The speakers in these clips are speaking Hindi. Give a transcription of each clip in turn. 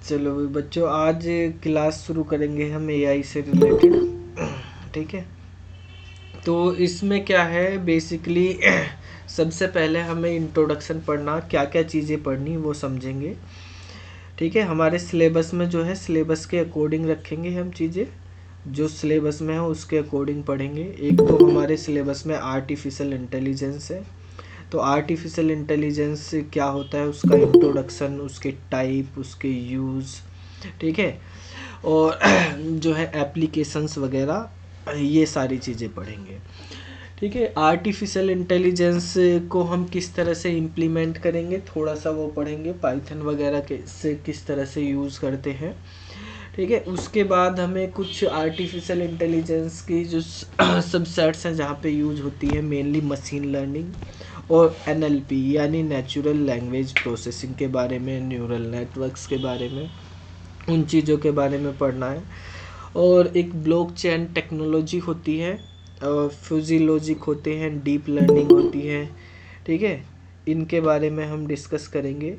चलो भाई बच्चों, आज क्लास शुरू करेंगे हम एआई से रिलेटेड। ठीक है। तो इसमें क्या है बेसिकली सबसे पहले हमें इंट्रोडक्शन पढ़ना, क्या क्या चीज़ें पढ़नी वो समझेंगे। ठीक है। हमारे सिलेबस में जो है सिलेबस के अकॉर्डिंग रखेंगे हम चीज़ें, जो सिलेबस में है उसके अकॉर्डिंग पढ़ेंगे। एक तो हमारे सिलेबस में आर्टिफिशियल इंटेलिजेंस है। तो आर्टिफिशियल इंटेलिजेंस क्या होता है, उसका इंट्रोडक्शन, उसके टाइप, उसके यूज़। ठीक है। और जो है एप्लीकेशंस वगैरह, ये सारी चीज़ें पढ़ेंगे। ठीक है। आर्टिफिशियल इंटेलिजेंस को हम किस तरह से इम्प्लीमेंट करेंगे, थोड़ा सा वो पढ़ेंगे। पाइथन वगैरह के से किस तरह से यूज़ करते हैं। ठीक है। उसके बाद हमें कुछ आर्टिफिशियल इंटेलिजेंस की जो सबसेट्स हैं जहाँ पे यूज होती है, मेनली मशीन लर्निंग और एनएलपी यानी नेचुरल लैंग्वेज प्रोसेसिंग के बारे में, न्यूरल नेटवर्क्स के बारे में, उन चीज़ों के बारे में पढ़ना है। और एक ब्लॉकचेन टेक्नोलॉजी होती है, और फ्यूजी लॉजिक होते हैं, डीप लर्निंग होती है। ठीक है। इनके बारे में हम डिस्कस करेंगे।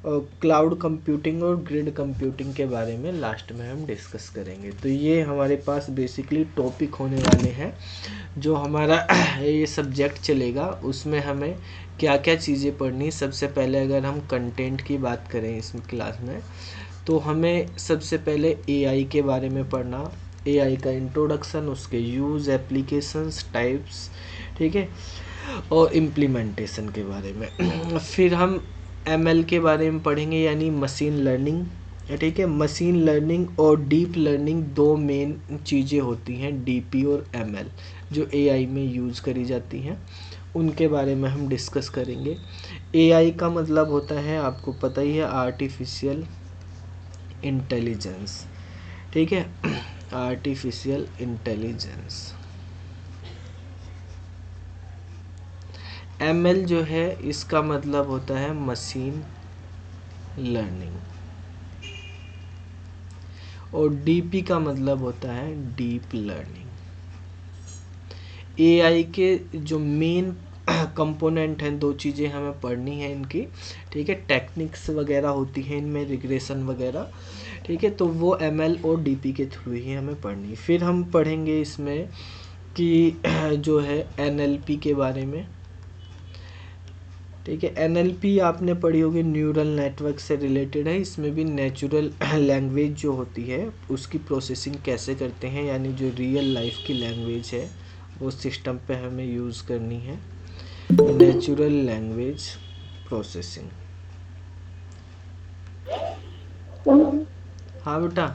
और क्लाउड कंप्यूटिंग और ग्रिड कंप्यूटिंग के बारे में लास्ट में हम डिस्कस करेंगे। तो ये हमारे पास बेसिकली टॉपिक होने वाले हैं। जो हमारा ये सब्जेक्ट चलेगा उसमें हमें क्या क्या चीज़ें पढ़नी। सबसे पहले अगर हम कंटेंट की बात करें इस क्लास में, तो हमें सबसे पहले एआई के बारे में पढ़ना। एआई का इंट्रोडक्शन, उसके यूज़, एप्लीकेशंस, टाइप्स। ठीक है। और इम्प्लीमेंटेशन के बारे में फिर हम एमएल के बारे में पढ़ेंगे, यानी मशीन लर्निंग। ठीक है। मशीन लर्निंग और डीप लर्निंग दो मेन चीज़ें होती हैं, डीपी और एमएल, जो एआई में यूज़ करी जाती हैं। उनके बारे में हम डिस्कस करेंगे। एआई का मतलब होता है, आपको पता ही है, आर्टिफिशियल इंटेलिजेंस। ठीक है। Artificial intelligence. एमएल जो है इसका मतलब होता है मशीन लर्निंग। और डीपी का मतलब होता है डीप लर्निंग। एआई के जो मेन कंपोनेंट हैं, दो चीज़ें हमें पढ़नी है इनकी। ठीक है। टेक्निक्स वगैरह होती हैं इनमें, रिग्रेशन वगैरह। ठीक है। तो वो एमएल और डीपी के थ्रू ही हमें पढ़नी। फिर हम पढ़ेंगे इसमें कि जो है एनएलपी के बारे में। ठीक है। एनएलपी आपने पढ़ी होगी, न्यूरल नेटवर्क से रिलेटेड है। इसमें भी नेचुरल लैंग्वेज जो होती है उसकी प्रोसेसिंग कैसे करते हैं, यानी जो रियल लाइफ की लैंग्वेज है वो सिस्टम पे हमें यूज़ करनी है। Natural language processing. हाँ बेटा।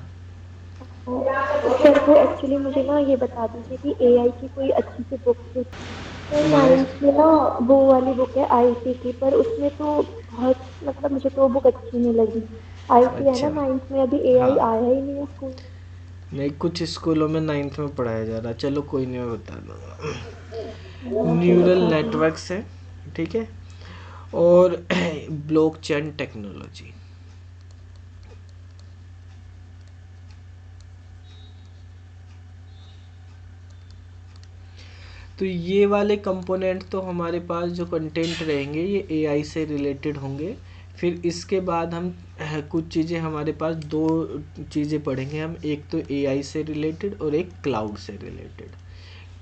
सर वो एक्चुअली मुझे ना ये बता दीजिए कि एआई की कोई अच्छी सी बुक थी। सर हमारे। नाइन्थ में ना वो वाली बुक है आईटी की, पर उसमें तो बहुत मतलब मुझे तो वो बुक अच्छी नहीं लगी। आईटी है ना अच्छा। नाइन्थ में, अभी एआई हाँ। आया ही नहीं है स्कूल नहीं, कुछ स्कूलों में 9th में पढ़ाया जा रहा है। चलो कोई नहीं, मैं बता दूंगा। में। मुझे न्यूरल बता दिए। नेटवर्क्स है। ठीक है। और ब्लॉकचेन टेक्नोलॉजी। तो ये वाले कंपोनेंट तो हमारे पास जो कंटेंट रहेंगे ये एआई से रिलेटेड होंगे। फिर इसके बाद हम कुछ चीज़ें, हमारे पास दो चीज़ें पढ़ेंगे हम, एक तो एआई से रिलेटेड और एक क्लाउड से रिलेटेड।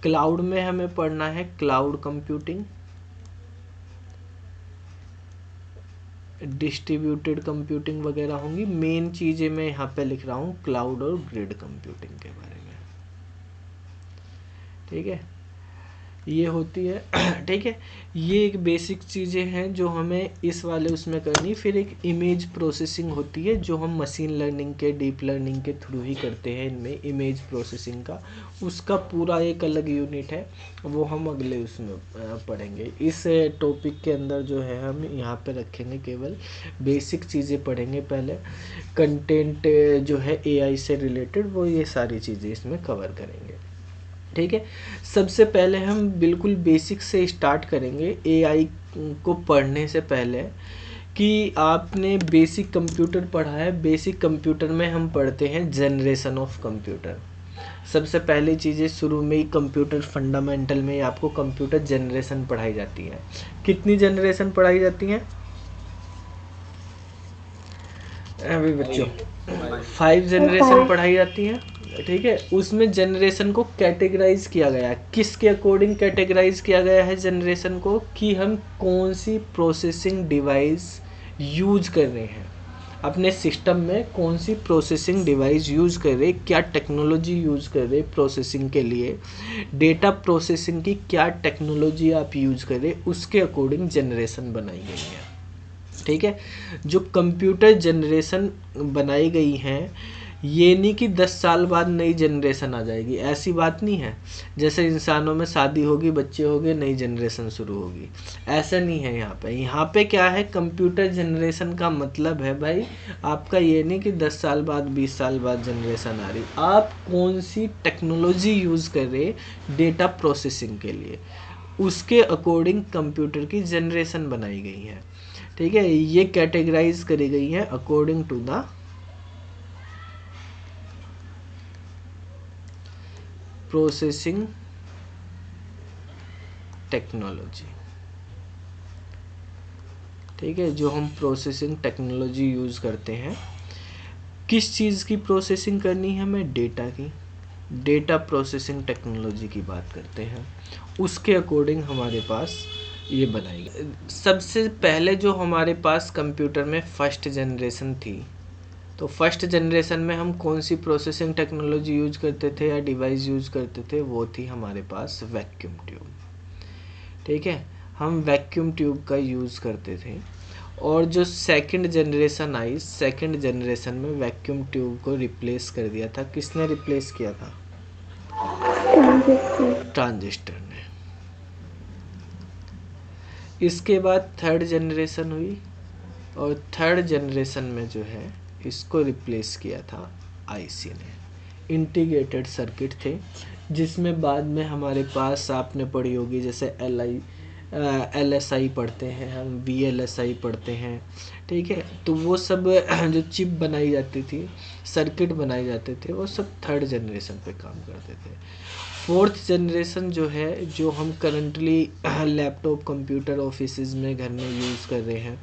क्लाउड में हमें पढ़ना है क्लाउड कंप्यूटिंग, डिस्ट्रीब्यूटेड कंप्यूटिंग वगैरह होंगी। मेन चीज़ें मैं यहाँ पे लिख रहा हूँ क्लाउड और ग्रिड कंप्यूटिंग के बारे में। ठीक है। ये होती है। ठीक है। ये एक बेसिक चीज़ें हैं जो हमें इस वाले उसमें करनी। फिर एक इमेज प्रोसेसिंग होती है जो हम मशीन लर्निंग के, डीप लर्निंग के थ्रू ही करते हैं। इनमें इमेज प्रोसेसिंग का, उसका पूरा एक अलग यूनिट है, वो हम अगले उसमें पढ़ेंगे। इस टॉपिक के अंदर जो है हम यहाँ पे रखेंगे, केवल बेसिक चीज़ें पढ़ेंगे पहले। कंटेंट जो है एआई से रिलेटेड, वो ये सारी चीज़ें इसमें कवर करेंगे। ठीक है। सबसे पहले हम बिल्कुल बेसिक से स्टार्ट करेंगे एआई को पढ़ने से पहले, कि आपने बेसिक कंप्यूटर पढ़ा है। बेसिक कंप्यूटर में हम पढ़ते हैं जनरेशन ऑफ कंप्यूटर। सबसे पहली चीज़ें शुरू में ही कंप्यूटर फंडामेंटल में ही आपको कंप्यूटर जनरेशन पढ़ाई जाती है। कितनी जनरेशन पढ़ाई जाती हैं? अभी बच्चों 5 जनरेशन फाइव। पढ़ाई जाती है, ठीक है। उसमें जनरेशन को कैटेगराइज किया गया है, किसके अकॉर्डिंग कैटेगराइज किया गया है जनरेशन को, कि हम कौन सी प्रोसेसिंग डिवाइस यूज कर रहे हैं अपने सिस्टम में, कौन सी प्रोसेसिंग डिवाइस यूज कर रहे, क्या टेक्नोलॉजी यूज कर रहे प्रोसेसिंग के लिए, डेटा प्रोसेसिंग की क्या टेक्नोलॉजी आप यूज कर रहे, उसके अकॉर्डिंग जनरेशन बनाई गई है, ठीक है। जो कंप्यूटर जनरेशन बनाई गई हैं, ये नहीं कि 10 साल बाद नई जनरेशन आ जाएगी, ऐसी बात नहीं है। जैसे इंसानों में शादी होगी, बच्चे होंगे, नई जनरेशन शुरू होगी, ऐसा नहीं है। यहाँ पे क्या है, कंप्यूटर जनरेशन का मतलब है भाई आपका ये नहीं कि 10 साल बाद 20 साल बाद जनरेशन आ रही, आप कौन सी टेक्नोलॉजी यूज़ कर रहे डेटा प्रोसेसिंग के लिए, उसके अकॉर्डिंग कंप्यूटर की जनरेशन बनाई गई है, ठीक है। ये कैटेगराइज करी गई है according to the processing technology, ठीक है। जो हम प्रोसेसिंग टेक्नोलॉजी यूज़ करते हैं, किस चीज़ की प्रोसेसिंग करनी है हमें, डेटा की, डेटा प्रोसेसिंग टेक्नोलॉजी की बात करते हैं, उसके अकॉर्डिंग हमारे पास ये बनाई गई। सबसे पहले जो हमारे पास कंप्यूटर में फर्स्ट जनरेशन थी, तो फर्स्ट जनरेशन में हम कौन सी प्रोसेसिंग टेक्नोलॉजी यूज करते थे या डिवाइस यूज करते थे, वो थी हमारे पास वैक्यूम ट्यूब, ठीक है। हम वैक्यूम ट्यूब का यूज़ करते थे। और जो सेकंड जनरेशन आई, सेकंड जनरेशन में वैक्यूम ट्यूब को रिप्लेस कर दिया था, किसने रिप्लेस किया था, ट्रांजिस्टर। ट्रांजिस्टर ने। इसके बाद थर्ड जनरेशन हुई, और थर्ड जनरेशन में जो है इसको रिप्लेस किया था आईसी ने। इंटीग्रेटेड सर्किट थे, जिसमें बाद में हमारे पास आपने पढ़ी होगी, जैसे LSI पढ़ते हैं हम, VLSI पढ़ते हैं, ठीक है। तो वो सब जो चिप बनाई जाती थी, सर्किट बनाए जाते थे, वो सब थर्ड जनरेशन पे काम करते थे। फोर्थ जनरेशन जो है, जो हम करंटली लैपटॉप, कंप्यूटर, ऑफिसेज में, घर में यूज़ कर रहे हैं,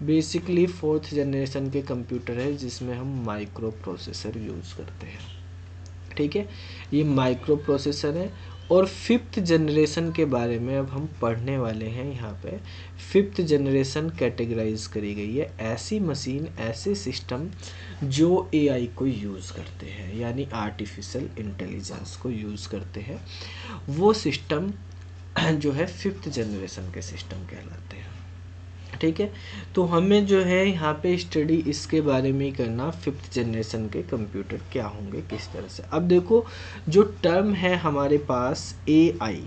बेसिकली फोर्थ जनरेशन के कंप्यूटर है जिसमें हम माइक्रो प्रोसेसर यूज़ करते हैं, ठीक है। ये माइक्रो प्रोसेसर है। और फिफ्थ जनरेशन के बारे में अब हम पढ़ने वाले हैं। यहाँ पे फिफ्थ जनरेशन कैटेगराइज करी गई है, ऐसी मशीन, ऐसे सिस्टम जो एआई को यूज़ करते हैं, यानी आर्टिफिशियल इंटेलिजेंस को यूज़ करते हैं, वो सिस्टम जो है फिफ्थ जनरेशन के सिस्टम कहलाते हैं, ठीक है। तो हमें जो है यहाँ पे स्टडी इसके बारे में ही करना, फिफ्थ जनरेशन के कंप्यूटर क्या होंगे, किस तरह से। अब देखो, जो टर्म है हमारे पास एआई,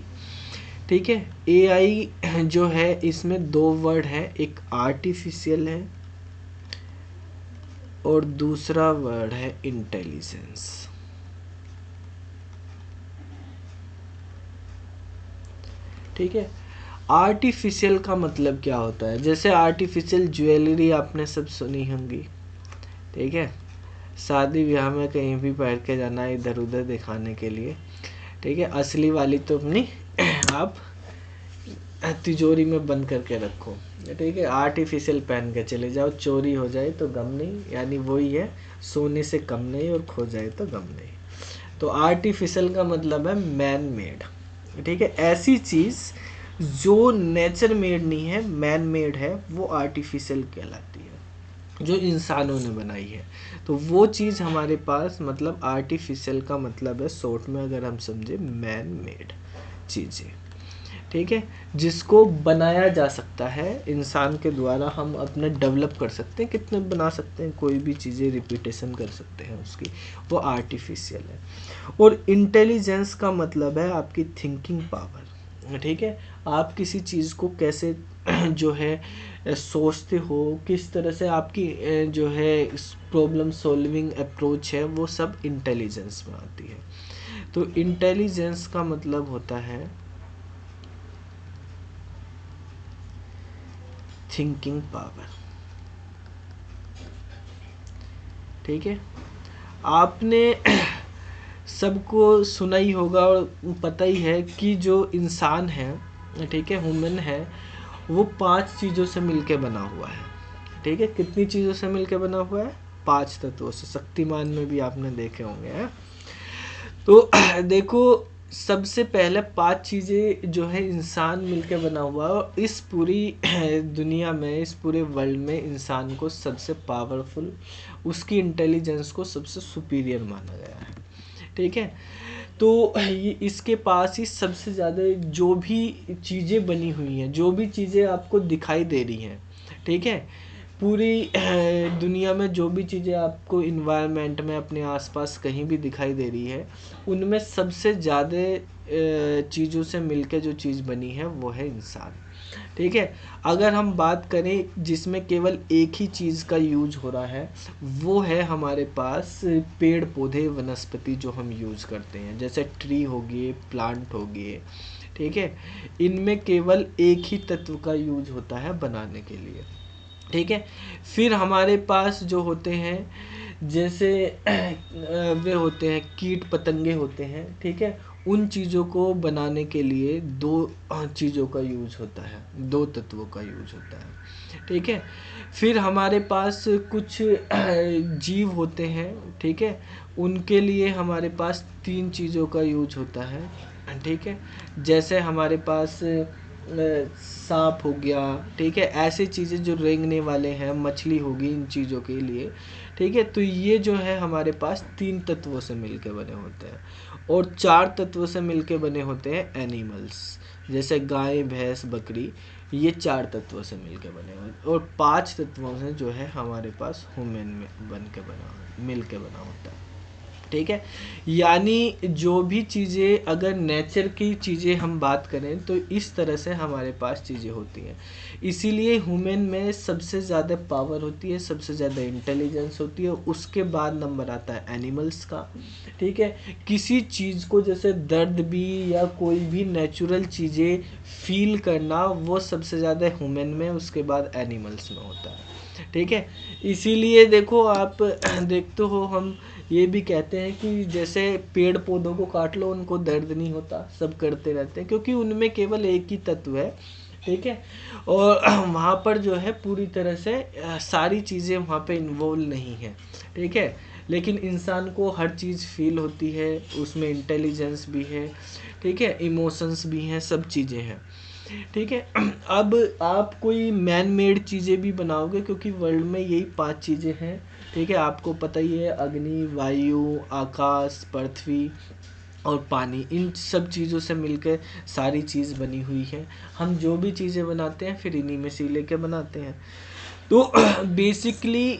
ठीक है। एआई जो है, इसमें दो वर्ड है, एक आर्टिफिशियल है और दूसरा वर्ड है इंटेलिजेंस, ठीक है। आर्टिफिशियल का मतलब क्या होता है, जैसे आर्टिफिशियल ज्वेलरी आपने सब सुनी होंगी, ठीक है। शादी ब्याह में कहीं भी पहन के जाना है इधर उधर दिखाने के लिए, ठीक है। असली वाली तो अपनी आप तिजोरी में बंद करके रखो, ठीक है। आर्टिफिशियल पहन के चले जाओ, चोरी हो जाए तो गम नहीं, यानी वही है, सोने से कम नहीं और खो जाए तो गम नहीं। तो आर्टिफिशियल का मतलब है मैन मेड, ठीक है। ऐसी चीज़ जो नेचर मेड नहीं है, मैन मेड है, वो आर्टिफिशियल कहलाती है, जो इंसानों ने बनाई है। तो वो चीज़ हमारे पास, मतलब आर्टिफिशियल का मतलब है शॉर्ट में अगर हम समझे, मैन मेड चीज़ें, ठीक है, जिसको बनाया जा सकता है इंसान के द्वारा, हम अपने डेवलप कर सकते हैं, कितने बना सकते हैं, कोई भी चीज़ें रिपीटेशन कर सकते हैं उसकी, वो आर्टिफिशियल है। और इंटेलिजेंस का मतलब है आपकी थिंकिंग पावर, ठीक है। आप किसी चीज़ को कैसे जो है सोचते हो, किस तरह से आपकी जो है प्रॉब्लम सॉल्विंग अप्रोच है, वो सब इंटेलिजेंस में आती है। तो इंटेलिजेंस का मतलब होता है थिंकिंग पावर, ठीक है। आपने सबको सुना ही होगा और पता ही है कि जो इंसान है, ठीक है, ह्यूमन है, वो 5 चीज़ों से मिलके बना हुआ है, ठीक है, कितनी चीज़ों से मिलकर बना हुआ है? 5 तत्वों से। शक्तिमान में भी आपने देखे होंगे हैं। तो देखो, सबसे पहले 5 चीज़ें जो है इंसान मिलके बना हुआ है, और इस पूरी दुनिया में, इस पूरे वर्ल्ड में इंसान को सबसे पावरफुल, उसकी इंटेलिजेंस को सबसे सुपीरियर माना गया है। ठीक है, तो ये इसके पास ही सबसे ज़्यादा जो भी चीज़ें बनी हुई हैं, जो भी चीज़ें आपको दिखाई दे रही हैं, ठीक है, पूरी दुनिया में जो भी चीज़ें आपको इन्वायरमेंट में अपने आसपास कहीं भी दिखाई दे रही है, उनमें सबसे ज़्यादा चीज़ों से मिलकर जो चीज़ बनी है वो है इंसान। ठीक है, अगर हम बात करें जिसमें केवल एक ही चीज़ का यूज हो रहा है, वो है हमारे पास पेड़ पौधे वनस्पति जो हम यूज करते हैं, जैसे ट्री हो गए, प्लांट हो गए। ठीक है, इनमें केवल एक ही तत्व का यूज होता है बनाने के लिए। ठीक है, फिर हमारे पास जो होते हैं, जैसे वे होते हैं कीट पतंगे होते हैं। ठीक है, उन चीज़ों को बनाने के लिए 2 चीज़ों का यूज होता है, 2 तत्वों का यूज होता है। ठीक है, फिर हमारे पास कुछ जीव होते हैं। ठीक है, उनके लिए हमारे पास 3 चीज़ों का यूज होता है। ठीक है, जैसे हमारे पास सांप हो गया। ठीक है, ऐसी चीज़ें जो रेंगने वाले हैं, मछली होगी, इन चीज़ों के लिए। ठीक है, तो ये जो है हमारे पास 3 तत्वों से मिलके बने होते हैं, और 4 तत्वों से मिलके बने होते हैं एनिमल्स, जैसे गाय, भैंस, बकरी। ये 4 तत्वों से मिलके बने हुए, और 5 तत्वों से जो है हमारे पास ह्यूमन में मिलके बना होता है। ठीक है, यानी जो भी चीज़ें, अगर नेचर की चीज़ें हम बात करें तो इस तरह से हमारे पास चीज़ें होती हैं। इसीलिए ह्यूमन में सबसे ज़्यादा पावर होती है, सबसे ज़्यादा इंटेलिजेंस होती है, उसके बाद नंबर आता है एनिमल्स का। ठीक है, किसी चीज़ को जैसे दर्द भी या कोई भी नेचुरल चीज़ें फील करना, वो सबसे ज़्यादा ह्यूमन में, उसके बाद एनिमल्स में होता है। ठीक है, इसीलिए देखो आप देखते हो, हम ये भी कहते हैं कि जैसे पेड़ पौधों को काट लो, उनको दर्द नहीं होता, सब करते रहते हैं, क्योंकि उनमें केवल एक ही तत्व है। ठीक है, और वहाँ पर जो है पूरी तरह से सारी चीज़ें वहाँ पे इन्वॉल्व नहीं है। ठीक है, लेकिन इंसान को हर चीज़ फील होती है, उसमें इंटेलिजेंस भी है। ठीक है, इमोशंस भी हैं, सब चीज़ें हैं। ठीक है, अब आप कोई मैन मेड चीज़ें भी बनाओगे, क्योंकि वर्ल्ड में यही 5 चीज़ें हैं। ठीक है, आपको पता ही है, अग्नि, वायु, आकाश, पृथ्वी और पानी, इन सब चीज़ों से मिलकर सारी चीज़ बनी हुई है। हम जो भी चीज़ें बनाते हैं फिर इन्हीं में से लेके बनाते हैं। तो बेसिकली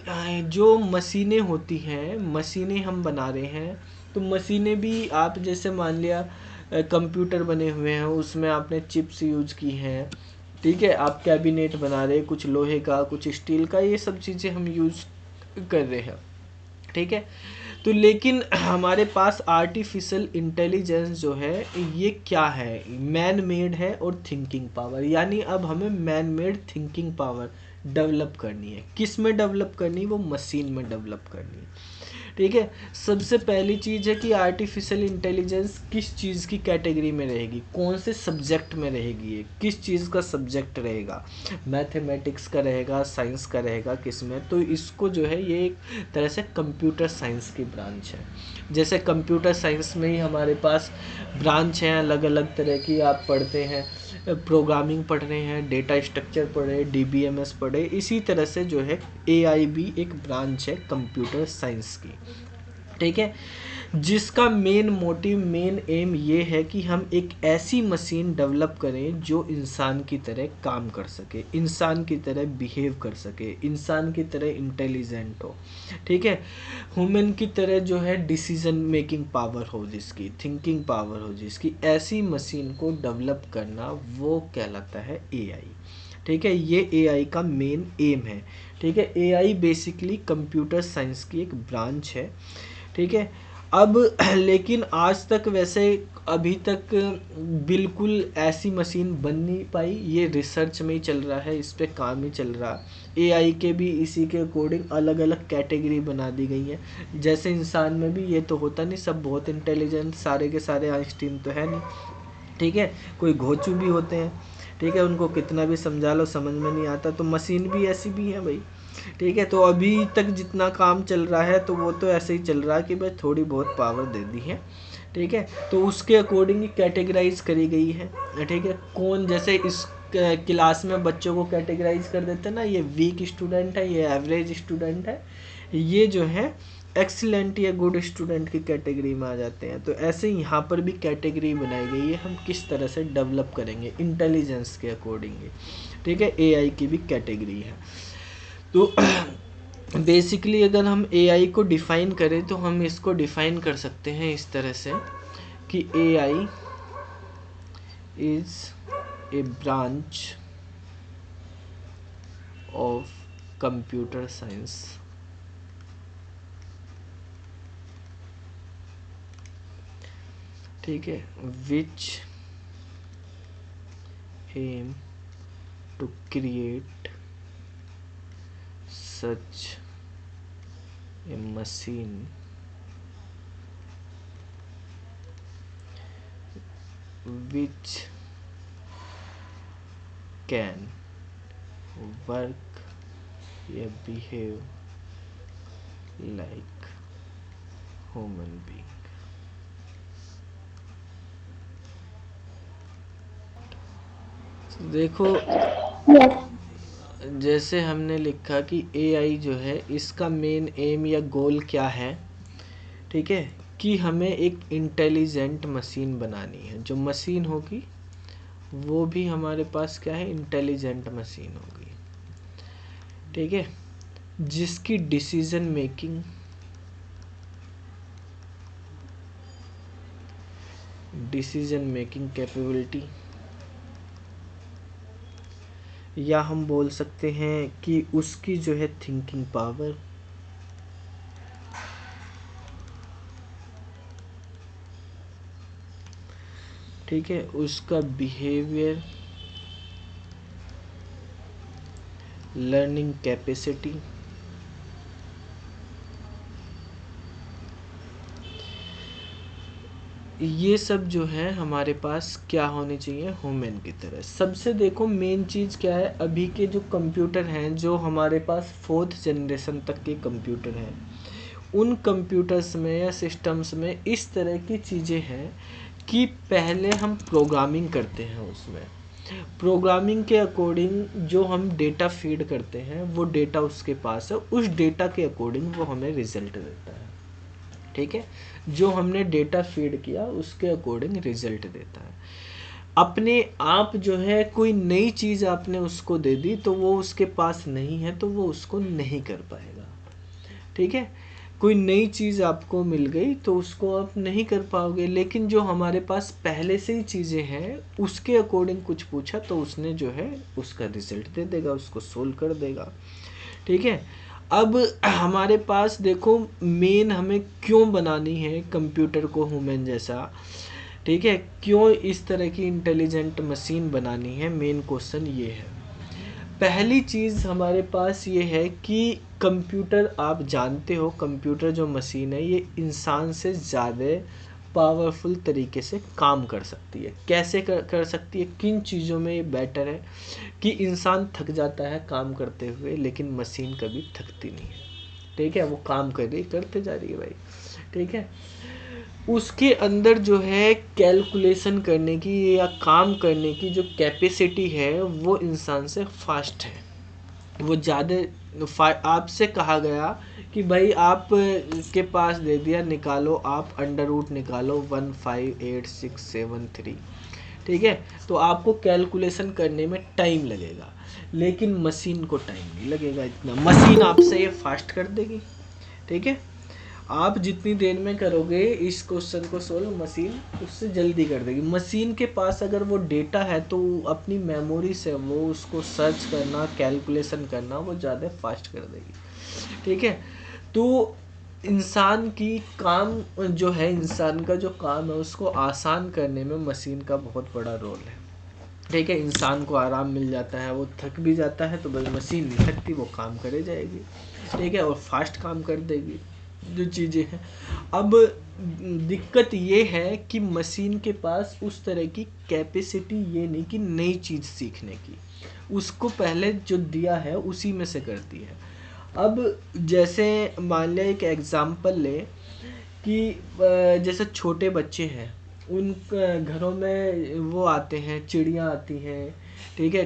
जो मशीनें होती हैं, मशीनें हम बना रहे हैं, तो मशीनें भी आप जैसे मान लिया कंप्यूटर बने हुए हैं, उसमें आपने चिप्स यूज की हैं। ठीक है, आप कैबिनेट बना रहे हैं, कुछ लोहे का, कुछ स्टील का, ये सब चीज़ें हम यूज कर रहे हैं। ठीक है, तो लेकिन हमारे पास आर्टिफिशियल इंटेलिजेंस जो है, ये क्या है? मैन मेड है और थिंकिंग पावर, यानी अब हमें man made thinking power develop करनी है। किस में डेवलप करनी है? वो मशीन में डेवलप करनी है। ठीक है, सबसे पहली चीज़ है कि आर्टिफिशियल इंटेलिजेंस किस चीज़ की कैटेगरी में रहेगी, कौन से सब्जेक्ट में रहेगी, ये किस चीज़ का सब्जेक्ट रहेगा, मैथमेटिक्स का रहेगा, साइंस का रहेगा, किस में? तो इसको जो है, ये एक तरह से कंप्यूटर साइंस की ब्रांच है। जैसे कंप्यूटर साइंस में ही हमारे पास ब्रांच हैं अलग अलग तरह की, आप पढ़ते हैं, प्रोग्रामिंग पढ़ रहे हैं, डेटा स्ट्रक्चर पढ़ रहे हैं, डीबीएमएस पढ़े, इसी तरह से जो है एआई भी एक ब्रांच है कंप्यूटर साइंस की। ठीक है, जिसका मेन मोटिव, मेन एम ये है कि हम एक ऐसी मशीन डेवलप करें जो इंसान की तरह काम कर सके, इंसान की तरह बिहेव कर सके, इंसान की तरह इंटेलिजेंट हो। ठीक है, ह्यूमन की तरह जो है डिसीजन मेकिंग पावर हो जिसकी, थिंकिंग पावर हो जिसकी, ऐसी मशीन को डेवलप करना, वो कहलाता है एआई। ठीक है, ये एआई का मेन एम है। ठीक है, एआई बेसिकली कंप्यूटर साइंस की एक ब्रांच है। ठीक है, अब लेकिन आज तक वैसे अभी तक बिल्कुल ऐसी मशीन बन नहीं पाई, ये रिसर्च में ही चल रहा है, इस पे काम ही चल रहा है। एआई के भी इसी के अकॉर्डिंग अलग अलग कैटेगरी बना दी गई है। जैसे इंसान में भी ये तो होता नहीं सब बहुत इंटेलिजेंट, सारे के सारे आइंस्टीन तो है नहीं। ठीक है, कोई घोचू भी होते हैं। ठीक है, उनको कितना भी समझा लो समझ में नहीं आता, तो मशीन भी ऐसी भी है भाई। ठीक है। तो अभी तक जितना काम चल रहा है तो वो तो ऐसे ही चल रहा है कि भाई थोड़ी बहुत पावर दे दी है, ठीक है। तो उसके अकॉर्डिंग ही कैटेगराइज करी गई है, ठीक है। कौन, जैसे इस क्लास में बच्चों को कैटेगराइज कर देते हैं ना, ये वीक स्टूडेंट है, ये एवरेज स्टूडेंट है, ये जो है एक्सीलेंट या गुड स्टूडेंट की कैटेगरी में आ जाते हैं। तो ऐसे ही यहाँ पर भी कैटेगरी बनाई गई है, हम किस तरह से डेवलप करेंगे इंटेलिजेंस के अकॉर्डिंग, ठीक है। एआई की भी कैटेगरी है। तो बेसिकली अगर हम एआई को डिफाइन करें तो हम इसको डिफाइन कर सकते हैं इस तरह से कि AI is a branch of computer science, ठीक है, which aim to create such a machine which can work या behave like human being। देखो यस। जैसे हमने लिखा कि एआई जो है इसका मेन एम या गोल क्या है, ठीक है, कि हमें एक इंटेलिजेंट मशीन बनानी है। जो मशीन होगी वो भी हमारे पास क्या है, इंटेलिजेंट मशीन होगी, ठीक है, जिसकी डिसीजन मेकिंग कैपेबिलिटी, या हम बोल सकते हैं कि उसकी जो है थिंकिंग पावर, ठीक है, उसका बिहेवियर, लर्निंग कैपेसिटी, ये सब जो है हमारे पास क्या होने चाहिए, ह्यूमन की तरह। सबसे देखो मेन चीज़ क्या है, अभी के जो कंप्यूटर हैं, जो हमारे पास 4th जनरेशन तक के कंप्यूटर हैं, उन कंप्यूटर्स में या सिस्टम्स में इस तरह की चीज़ें हैं कि पहले हम प्रोग्रामिंग करते हैं, उसमें प्रोग्रामिंग के अकॉर्डिंग जो हम डेटा फीड करते हैं वो डेटा उसके पास है, उस डेटा के अकॉर्डिंग वो हमें रिजल्ट देता है, ठीक है। जो हमने डेटा फीड किया उसके अकॉर्डिंग रिजल्ट देता है। अपने आप जो है कोई नई चीज़ आपने उसको दे दी तो वो उसके पास नहीं है तो वो उसको नहीं कर पाएगा, ठीक है। कोई नई चीज़ आपको मिल गई तो उसको आप नहीं कर पाओगे, लेकिन जो हमारे पास पहले से ही चीज़ें हैं उसके अकॉर्डिंग कुछ पूछा तो उसने जो है उसका रिजल्ट दे देगा, उसको सोल्व कर देगा, ठीक है। अब हमारे पास देखो मेन हमें क्यों बनानी है कंप्यूटर को ह्यूमन जैसा, ठीक है, क्यों इस तरह की इंटेलिजेंट मशीन बनानी है, मेन क्वेश्चन ये है। पहली चीज़ हमारे पास ये है कि कंप्यूटर, आप जानते हो कंप्यूटर जो मशीन है ये इंसान से ज़्यादा पावरफुल तरीके से काम कर सकती है। कैसे कर सकती है, किन चीज़ों में ये बेटर है कि इंसान थक जाता है काम करते हुए लेकिन मशीन कभी थकती नहीं है, ठीक है, वो काम करते जा रही है भाई, ठीक है। उसके अंदर जो है कैलकुलेशन करने की या काम करने की जो कैपेसिटी है वो इंसान से फास्ट है, वो ज़्यादा। आपसे कहा गया कि भाई आप के पास दे दिया, निकालो आप अंडर रूट निकालो 158673, ठीक है, तो आपको कैलकुलेशन करने में टाइम लगेगा, लेकिन मशीन को टाइम नहीं लगेगा इतना, मशीन आपसे ये फास्ट कर देगी, ठीक है। आप जितनी देर में करोगे इस क्वेश्चन को सोल्व, मशीन उससे जल्दी कर देगी। मशीन के पास अगर वो डेटा है तो अपनी मेमोरी से वो उसको सर्च करना, कैलकुलेशन करना वो ज़्यादा फास्ट कर देगी, ठीक है। तो इंसान की काम जो है, इंसान का जो काम है उसको आसान करने में मशीन का बहुत बड़ा रोल है, ठीक है। इंसान को आराम मिल जाता है, वो थक भी जाता है तो बस मशीन नहीं थकती, वो काम करे जाएगी, ठीक है, और फास्ट काम कर देगी जो चीज़ें हैं। अब दिक्कत ये है कि मशीन के पास उस तरह की कैपेसिटी ये नहीं कि नई चीज़ सीखने की, उसको पहले जो दिया है उसी में से करती है। अब जैसे मान लिया एक एग्जांपल ले कि जैसे छोटे बच्चे हैं, उन घरों में वो आते हैं, चिड़ियाँ आती हैं, ठीक है,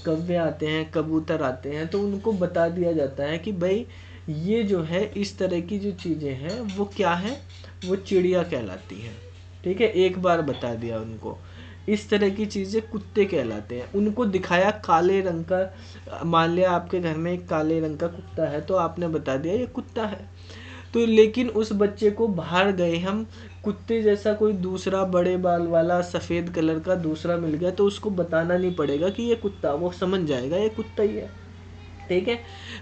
कौवे आते हैं, कबूतर आते हैं, तो उनको बता दिया जाता है कि भाई ये जो है इस तरह की जो चीज़ें हैं वो क्या है, वो चिड़िया कहलाती हैं, ठीक है, एक बार बता दिया उनको। इस तरह की चीज़ें कुत्ते कहलाते हैं, उनको दिखाया काले रंग का, मान लिया आपके घर में एक काले रंग का कुत्ता है, तो आपने बता दिया ये कुत्ता है। तो लेकिन उस बच्चे को बाहर गए हम, कुत्ते जैसा कोई दूसरा बड़े बाल वाला सफ़ेद कलर का दूसरा मिल गया, तो उसको बताना नहीं पड़ेगा कि ये कुत्ता, वो समझ जाएगा ये कुत्ता ही है, ठीक है,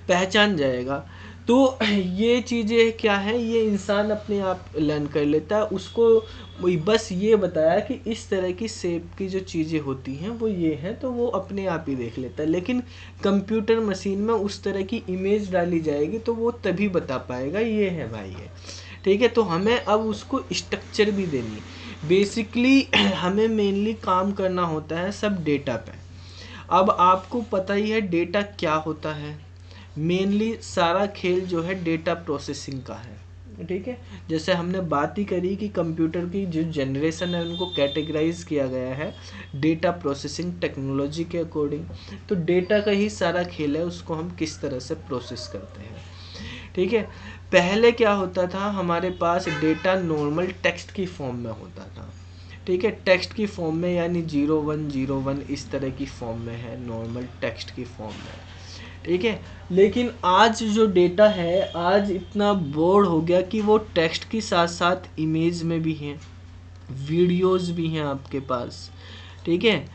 पहचान जाएगा। तो ये चीज़ें क्या है, ये इंसान अपने आप लर्न कर लेता है, उसको बस ये बताया कि इस तरह की शेप की जो चीज़ें होती हैं वो ये हैं, तो वो अपने आप ही देख लेता है। लेकिन कंप्यूटर मशीन में उस तरह की इमेज डाली जाएगी तो वो तभी बता पाएगा ये है भाई ये, ठीक है। तो हमें अब उसको स्ट्रक्चर भी देनी, बेसिकली हमें मेनली काम करना होता है सब डेटा पे। अब आपको पता ही है डेटा क्या होता है, मेनली सारा खेल जो है डेटा प्रोसेसिंग का है, ठीक है। जैसे हमने बात ही करी कि कंप्यूटर की जो जनरेशन है उनको कैटेगराइज किया गया है डेटा प्रोसेसिंग टेक्नोलॉजी के अकॉर्डिंग, तो डेटा का ही सारा खेल है, उसको हम किस तरह से प्रोसेस करते हैं, ठीक है। पहले क्या होता था, हमारे पास डेटा नॉर्मल टेक्स्ट की फॉर्म में होता था, ठीक है, टेक्स्ट की फॉर्म में, यानी 0101 इस तरह की फॉर्म में है, नॉर्मल टेक्स्ट की फॉर्म में, ठीक है। लेकिन आज जो डेटा है, आज इतना बोर्ड हो गया कि वो टेक्स्ट के साथ साथ इमेज में भी हैं, वीडियोस भी हैं आपके पास, ठीक है,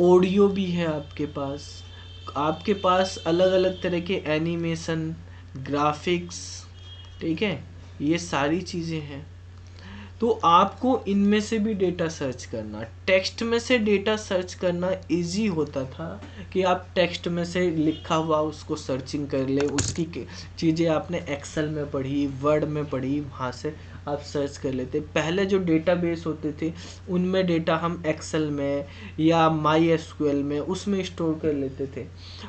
ऑडियो भी है आपके पास अलग अलग तरह के एनिमेशन, ग्राफिक्स, ठीक है, ये सारी चीज़ें हैं। तो आपको इनमें से भी डेटा सर्च करना, टेक्स्ट में से डेटा सर्च करना इजी होता था कि आप टेक्स्ट में से लिखा हुआ उसको सर्चिंग कर ले, उसकी चीज़ें आपने एक्सेल में पढ़ी, वर्ड में पढ़ी, वहाँ से आप सर्च कर लेते। पहले जो डेटाबेस होते थे उनमें डेटा हम एक्सेल में या माई एसक्यूएल में उसमें स्टोर कर लेते थे,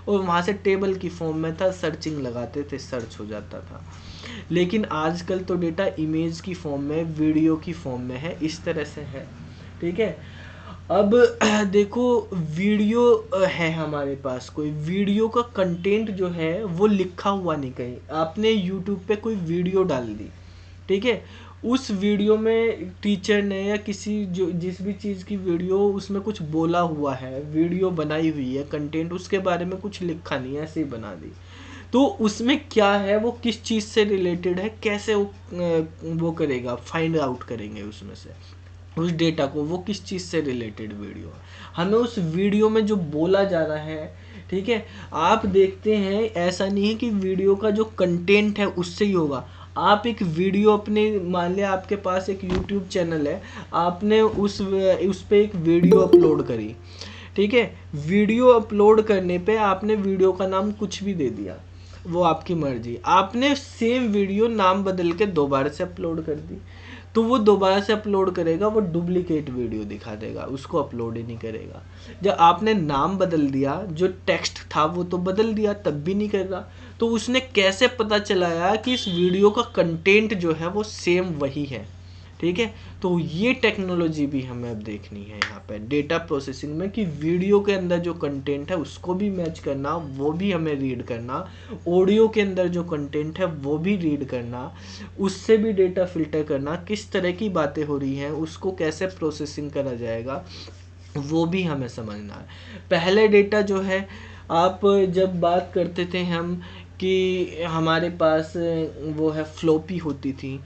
और वहाँ से टेबल की फॉर्म में था, सर्चिंग लगाते थे, सर्च हो जाता था। लेकिन आजकल तो डेटा इमेज की फॉर्म में, वीडियो की फॉर्म में है, इस तरह से है, ठीक है। अब देखो, वीडियो है हमारे पास, कोई वीडियो का कंटेंट जो है वो लिखा हुआ नहीं कहीं, आपने यूट्यूब पे कोई वीडियो डाल दी, ठीक है, उस वीडियो में टीचर ने या किसी जो जिस भी चीज़ की वीडियो, उसमें कुछ बोला हुआ है, वीडियो बनाई हुई है, कंटेंट उसके बारे में कुछ लिखा नहीं है, ऐसे ही बना दी, तो उसमें क्या है, वो किस चीज़ से रिलेटेड है, कैसे वो करेगा, फाइंड आउट करेंगे उसमें से उस डेटा को, वो किस चीज़ से रिलेटेड वीडियो है, हमें उस वीडियो में जो बोला जा रहा है, ठीक है। आप देखते हैं ऐसा नहीं है कि वीडियो का जो कंटेंट है उससे ही होगा, आप एक वीडियो अपने, मान लिया आपके पास एक यूट्यूब चैनल है, आपने उस पे एक वीडियो अपलोड करी, ठीक है, वीडियो अपलोड करने पे आपने वीडियो का नाम कुछ भी दे दिया, वो आपकी मर्जी, आपने सेम वीडियो नाम बदल के दोबारा से अपलोड कर दी, तो वो दोबारा से अपलोड करेगा, वो डुप्लीकेट वीडियो दिखा देगा, उसको अपलोड ही नहीं करेगा। जब आपने नाम बदल दिया, जो टेक्स्ट था वो तो बदल दिया, तब भी नहीं कर रहा, तो उसने कैसे पता चलाया कि इस वीडियो का कंटेंट जो है वो सेम वही है, ठीक है। तो ये टेक्नोलॉजी भी हमें अब देखनी है यहाँ पे डेटा प्रोसेसिंग में, कि वीडियो के अंदर जो कंटेंट है उसको भी मैच करना, वो भी हमें रीड करना, ऑडियो के अंदर जो कंटेंट है वो भी रीड करना, उससे भी डेटा फिल्टर करना, किस तरह की बातें हो रही हैं उसको कैसे प्रोसेसिंग करा जाएगा, वो भी हमें समझना है। पहले डेटा जो है, आप जब बात करते थे हम कि हमारे पास वो है फ्लॉपी होती थी,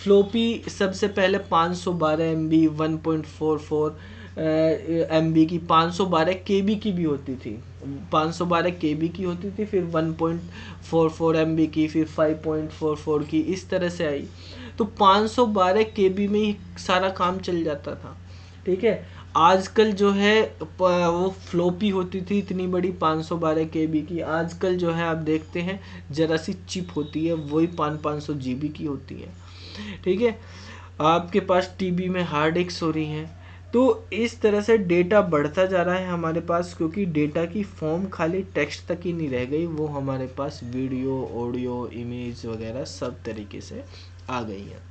फ्लॉपी सबसे पहले 512 MB 1.44 MB की, 512 KB की भी होती थी, 512 KB की होती थी, फिर 1.44 MB की, फिर 5.44 की, इस तरह से आई। तो 512 KB में ही सारा काम चल जाता था, ठीक है। आजकल जो है वो फ्लॉपी होती थी इतनी बड़ी 512 KB की, आजकल जो है आप देखते हैं जरा सी चिप होती है, वही 500 GB की होती है, ठीक है। आपके पास टीबी में हार्ड डिस्क हो रही हैं, तो इस तरह से डेटा बढ़ता जा रहा है हमारे पास, क्योंकि डेटा की फॉर्म खाली टेक्स्ट तक ही नहीं रह गई, वो हमारे पास वीडियो, ऑडियो, इमेज वगैरह सब तरीके से आ गई हैं।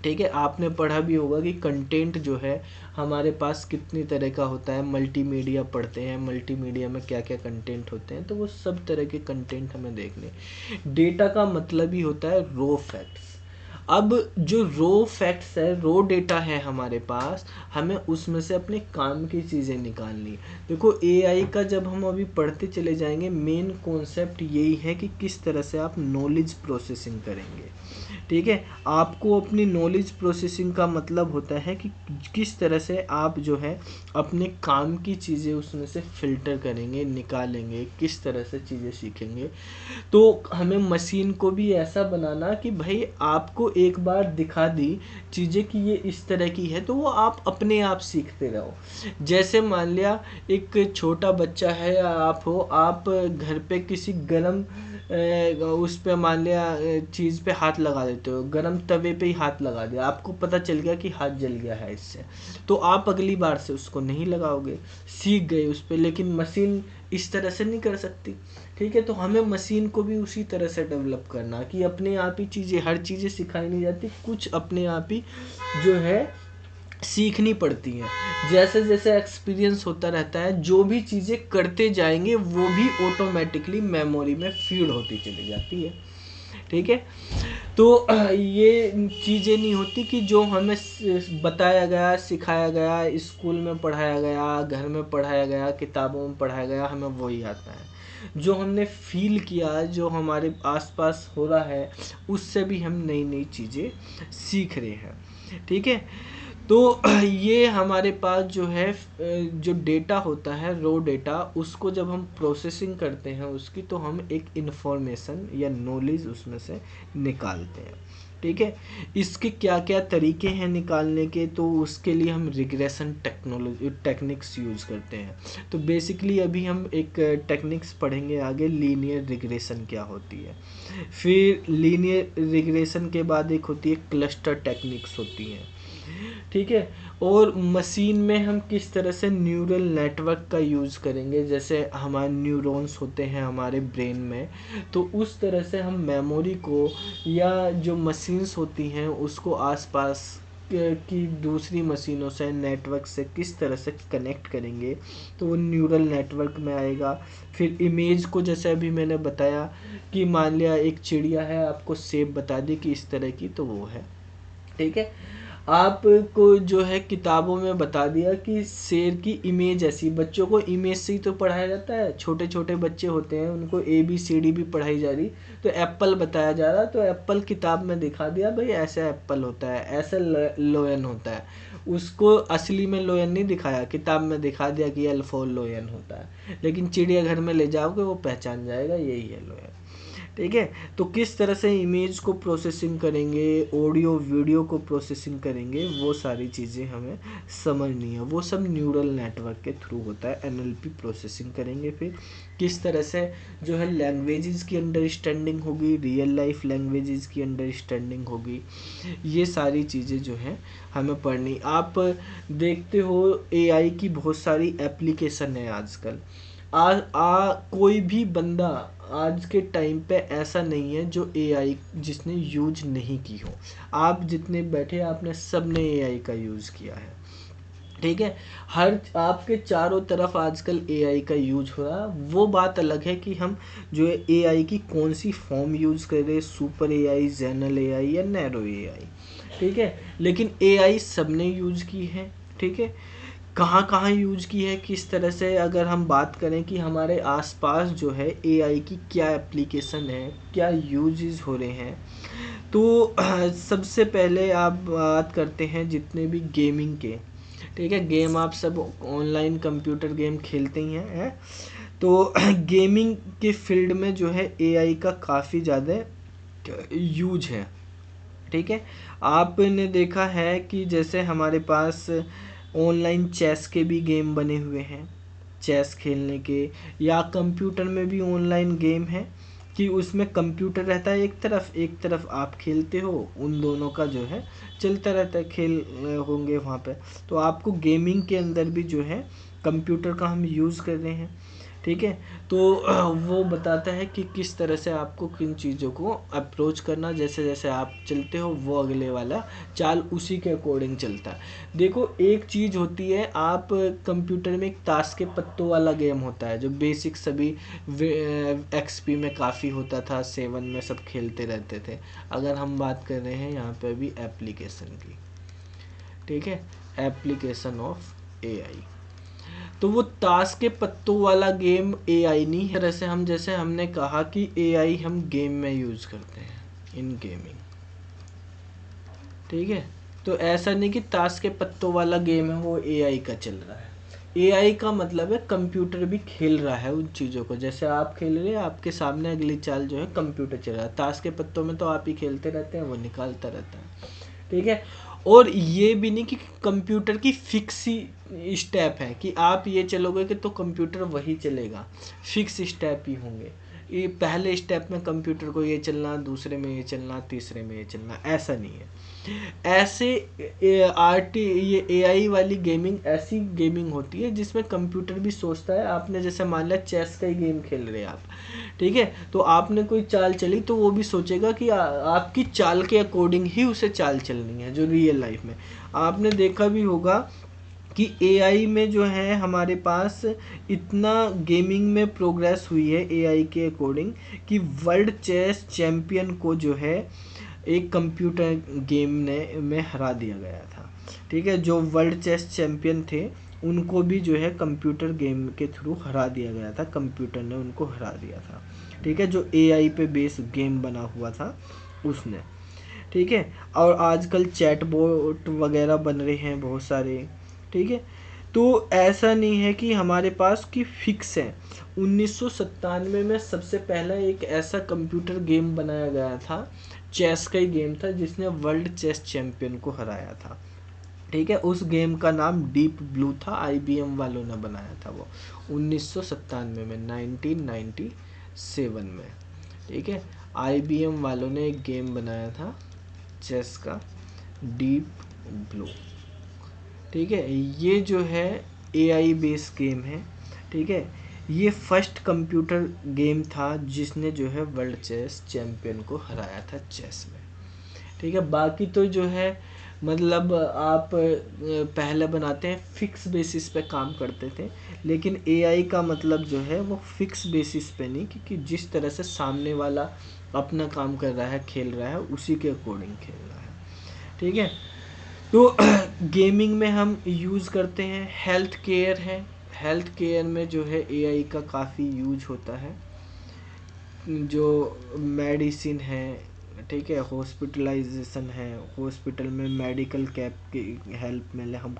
ठीक है, आपने पढ़ा भी होगा कि कंटेंट जो है हमारे पास कितनी तरह का होता है। मल्टीमीडिया पढ़ते हैं, मल्टीमीडिया में क्या क्या कंटेंट होते हैं, तो वो सब तरह के कंटेंट हमें देखने। डेटा का मतलब ही होता है रो फैक्ट्स। अब जो रो फैक्ट्स है, रो डेटा है हमारे पास, हमें उसमें से अपने काम की चीज़ें निकालनी। देखो एआई का जब हम अभी पढ़ते चले जाएंगे, मेन कॉन्सेप्ट यही है कि किस तरह से आप नॉलेज प्रोसेसिंग करेंगे। ठीक है, आपको अपनी नॉलेज प्रोसेसिंग का मतलब होता है कि किस तरह से आप जो है अपने काम की चीज़ें उसमें से फ़िल्टर करेंगे, निकालेंगे, किस तरह से चीज़ें सीखेंगे। तो हमें मशीन को भी ऐसा बनाना कि भाई आपको एक बार दिखा दी चीज़ें कि ये इस तरह की है, तो वो आप अपने आप सीखते रहो। जैसे मान लिया एक छोटा बच्चा है या आप हो, आप घर पे किसी गरम उस पे मान लिया चीज़ पे हाथ लगा देते हो, गरम तवे पे ही हाथ लगा दिया, आपको पता चल गया कि हाथ जल गया है इससे, तो आप अगली बार से उसको नहीं लगाओगे, सीख गए उस पे। लेकिन मशीन इस तरह से नहीं कर सकती। ठीक है, तो हमें मशीन को भी उसी तरह से डेवलप करना कि अपने आप ही चीज़ें, हर चीज़ें सिखाई नहीं जाती, कुछ अपने आप ही जो है सीखनी पड़ती हैं। जैसे जैसे एक्सपीरियंस होता रहता है, जो भी चीज़ें करते जाएंगे वो भी ऑटोमेटिकली मेमोरी में फीड होती चली जाती है। ठीक है, तो ये चीज़ें नहीं होती कि जो हमें बताया गया, सिखाया गया, स्कूल में पढ़ाया गया, घर में पढ़ाया गया, किताबों में पढ़ाया गया, हमें वही आता है। जो हमने फील किया, जो हमारे आसपास हो रहा है, उससे भी हम नई नई चीज़ें सीख रहे हैं। ठीक है, तो ये हमारे पास जो है जो डेटा होता है, रो डेटा, उसको जब हम प्रोसेसिंग करते हैं उसकी, तो हम एक इन्फॉर्मेशन या नॉलेज उसमें से निकालते हैं। ठीक है, इसके क्या क्या तरीके हैं निकालने के, तो उसके लिए हम रिग्रेशन टेक्नोलॉजी टेक्निक्स यूज़ करते हैं। तो बेसिकली अभी हम एक टेक्निक्स पढ़ेंगे आगे, लीनियर रिग्रेशन क्या होती है। फिर लीनियर रिग्रेशन के बाद एक होती है क्लस्टर टेक्निक्स होती हैं। ठीक है, और मशीन में हम किस तरह से न्यूरल नेटवर्क का यूज़ करेंगे, जैसे हमारे न्यूरॉन्स होते हैं हमारे ब्रेन में, तो उस तरह से हम मेमोरी को या जो मशीन्स होती हैं उसको आसपास की दूसरी मशीनों से, नेटवर्क से किस तरह से कनेक्ट करेंगे, तो वो न्यूरल नेटवर्क में आएगा। फिर इमेज को, जैसे अभी मैंने बताया कि मान लिया एक चिड़िया है, आपको शेप बता दी कि इस तरह की, तो वो है। ठीक है, आपको जो है किताबों में बता दिया कि शेर की इमेज ऐसी, बच्चों को इमेज से ही तो पढ़ाया जाता है, छोटे छोटे बच्चे होते हैं उनको ABCD भी पढ़ाई जा रही, तो एप्पल बताया जा रहा, तो एप्पल किताब में दिखा दिया भाई ऐसा एप्पल होता है, ऐसा लोयन होता है। उसको असली में लोयन नहीं दिखाया, किताब में दिखा दिया कि अल्फोर लोयन होता है, लेकिन चिड़ियाघर में ले जाओगे वो पहचान जाएगा यही है लोयन। ठीक है, तो किस तरह से इमेज को प्रोसेसिंग करेंगे, ऑडियो वीडियो को प्रोसेसिंग करेंगे, वो सारी चीज़ें हमें समझनी है। वो सब न्यूरल नेटवर्क के थ्रू होता है, NLP प्रोसेसिंग करेंगे। फिर किस तरह से जो है लैंग्वेजेस की अंडरस्टैंडिंग होगी, रियल लाइफ लैंग्वेजेस की अंडरस्टैंडिंग होगी, ये सारी चीज़ें जो हैं हमें पढ़नी। आप देखते हो AI की बहुत सारी एप्लीकेशन है आजकल। कोई भी बंदा आज के टाइम पे ऐसा नहीं है जो AI जिसने यूज नहीं की हो। आप जितने बैठे आपने सब ने AI का यूज़ किया है। ठीक है, हर आपके चारों तरफ आजकल AI का यूज हो रहा है। वो बात अलग है कि हम जो है AI की कौन सी फॉर्म यूज़ कर रहे हैं, सुपर AI, जेनरल AI या नैरो AI। ठीक है, लेकिन AI सबने यूज की है। ठीक है, कहाँ कहाँ यूज की है, किस तरह से, अगर हम बात करें कि हमारे आसपास जो है AI की क्या एप्लीकेशन है, क्या यूजेस हो रहे हैं, तो सबसे पहले आप बात करते हैं जितने भी गेमिंग के। ठीक है, गेम आप सब ऑनलाइन कंप्यूटर गेम खेलते ही हैं, तो गेमिंग के फील्ड में जो है AI का काफ़ी ज़्यादा यूज है। ठीक है, आपने देखा है कि जैसे हमारे पास ऑनलाइन चेस के भी गेम बने हुए हैं, चेस खेलने के, या कंप्यूटर में भी ऑनलाइन गेम है कि उसमें कंप्यूटर रहता है एक तरफ आप खेलते हो, उन दोनों का जो है चलता रहता है, खेल होंगे वहाँ पे। तो आपको गेमिंग के अंदर भी जो है कंप्यूटर का हम यूज़ कर रहे हैं, ठीक है। तो वो बताता है कि किस तरह से आपको किन चीज़ों को अप्रोच करना, जैसे जैसे आप चलते हो वो अगले वाला चाल उसी के अकॉर्डिंग चलता है। देखो एक चीज़ होती है, आप कंप्यूटर में एक ताश के पत्तों वाला गेम होता है जो बेसिक सभी एक्सपी में काफ़ी होता था, 7 में सब खेलते रहते थे। अगर हम बात कर रहे हैं यहाँ पे अभी एप्लीकेशन की, ठीक है, एप्लीकेशन ऑफ एआई, तो वो ताश के पत्तों वाला गेम एआई नहीं है। तरह से हम, जैसे हमने कहा कि एआई हम गेम में यूज करते हैं, इन गेमिंग, ठीक है। तो ऐसा नहीं कि ताश के पत्तों वाला गेम है वो एआई का चल रहा है। एआई का मतलब है कंप्यूटर भी खेल रहा है उन चीज़ों को, जैसे आप खेल रहे हैं, आपके सामने अगली चाल जो है कंप्यूटर चल रहा है। ताश के पत्तों में तो आप ही खेलते रहते हैं, वो निकालता रहता है, ठीक है। और ये भी नहीं कि कंप्यूटर की फिक्स ही स्टेप है कि आप ये चलोगे कि तो कंप्यूटर वही चलेगा, फिक्स स्टेप ही होंगे। ये पहले स्टेप में कंप्यूटर को ये चलना, दूसरे में ये चलना, तीसरे में ये चलना, ऐसा नहीं है। ऐसे ये एआई वाली गेमिंग ऐसी गेमिंग होती है जिसमें कंप्यूटर भी सोचता है। आपने जैसे मान लिया चेस का ही गेम खेल रहे हैं आप, ठीक है, तो आपने कोई चाल चली तो वो भी सोचेगा कि आपकी चाल के अकॉर्डिंग ही उसे चाल चलनी है। जो रियल लाइफ में आपने देखा भी होगा कि एआई में जो है हमारे पास इतना गेमिंग में प्रोग्रेस हुई है एआई के अकॉर्डिंग कि वर्ल्ड चेस चैंपियन को जो है एक कंप्यूटर गेम ने में हरा दिया गया था, ठीक है। जो वर्ल्ड चेस चैंपियन थे उनको भी जो है कंप्यूटर गेम के थ्रू हरा दिया गया था, कंप्यूटर ने उनको हरा दिया था, ठीक है। जो एआई पे बेस गेम बना हुआ था उसने, ठीक है। और आजकल चैट बोट वगैरह बन रहे हैं बहुत सारे, ठीक है। तो ऐसा नहीं है कि हमारे पास की फिक्स है। 1997 में सबसे पहला एक ऐसा कंप्यूटर गेम बनाया गया था, चेस का ही गेम था, जिसने वर्ल्ड चेस चैंपियन को हराया था, ठीक है। उस गेम का नाम डीप ब्लू था, आईबीएम वालों ने बनाया था वो 1997 में, 1997 में, ठीक है। आईबीएम वालों ने एक गेम बनाया था चेस का, डीप ब्लू, ठीक है। ये जो है एआई बेस्ड गेम है, ठीक है। ये फर्स्ट कंप्यूटर गेम था जिसने जो है वर्ल्ड चेस चैंपियन को हराया था चेस में, ठीक है। बाकी तो जो है मतलब आप पहले बनाते हैं फिक्स बेसिस पे काम करते थे, लेकिन एआई का मतलब जो है वो फिक्स बेसिस पे नहीं, क्योंकि जिस तरह से सामने वाला अपना काम कर रहा है, खेल रहा है, उसी के अकॉर्डिंग खेल रहा है, ठीक है। तो गेमिंग में हम यूज़ करते हैं, हेल्थ केयर है, हेल्थ केयर में जो है एआई का काफ़ी यूज होता है। जो मेडिसिन है, ठीक है, हॉस्पिटलाइजेशन है, हॉस्पिटल में मेडिकल कैप की हेल्प में हम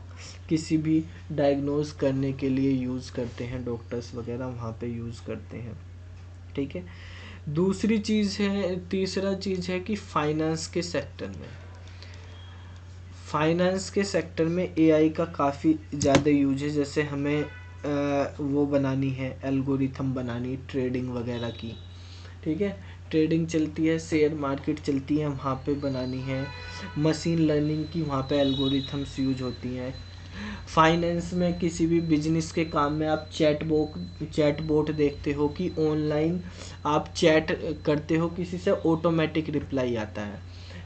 किसी भी डायग्नोज करने के लिए यूज़ करते हैं, डॉक्टर्स वगैरह वहाँ पे यूज़ करते हैं, ठीक है। दूसरी चीज़ है, तीसरा चीज़ है कि फाइनेंस के सेक्टर में एआई का काफ़ी ज़्यादा यूज है। जैसे हमें वो बनानी है, एल्गोरिथम बनानी ट्रेडिंग वगैरह की, ठीक है, ट्रेडिंग चलती है, शेयर मार्केट चलती है, वहाँ पे बनानी है, मशीन लर्निंग की वहाँ पे एल्गोरिथम्स यूज होती हैं। फाइनेंस में किसी भी बिजनेस के काम में आप चैट बोट देखते हो कि ऑनलाइन आप चैट करते हो किसी से, ऑटोमेटिक रिप्लाई आता है,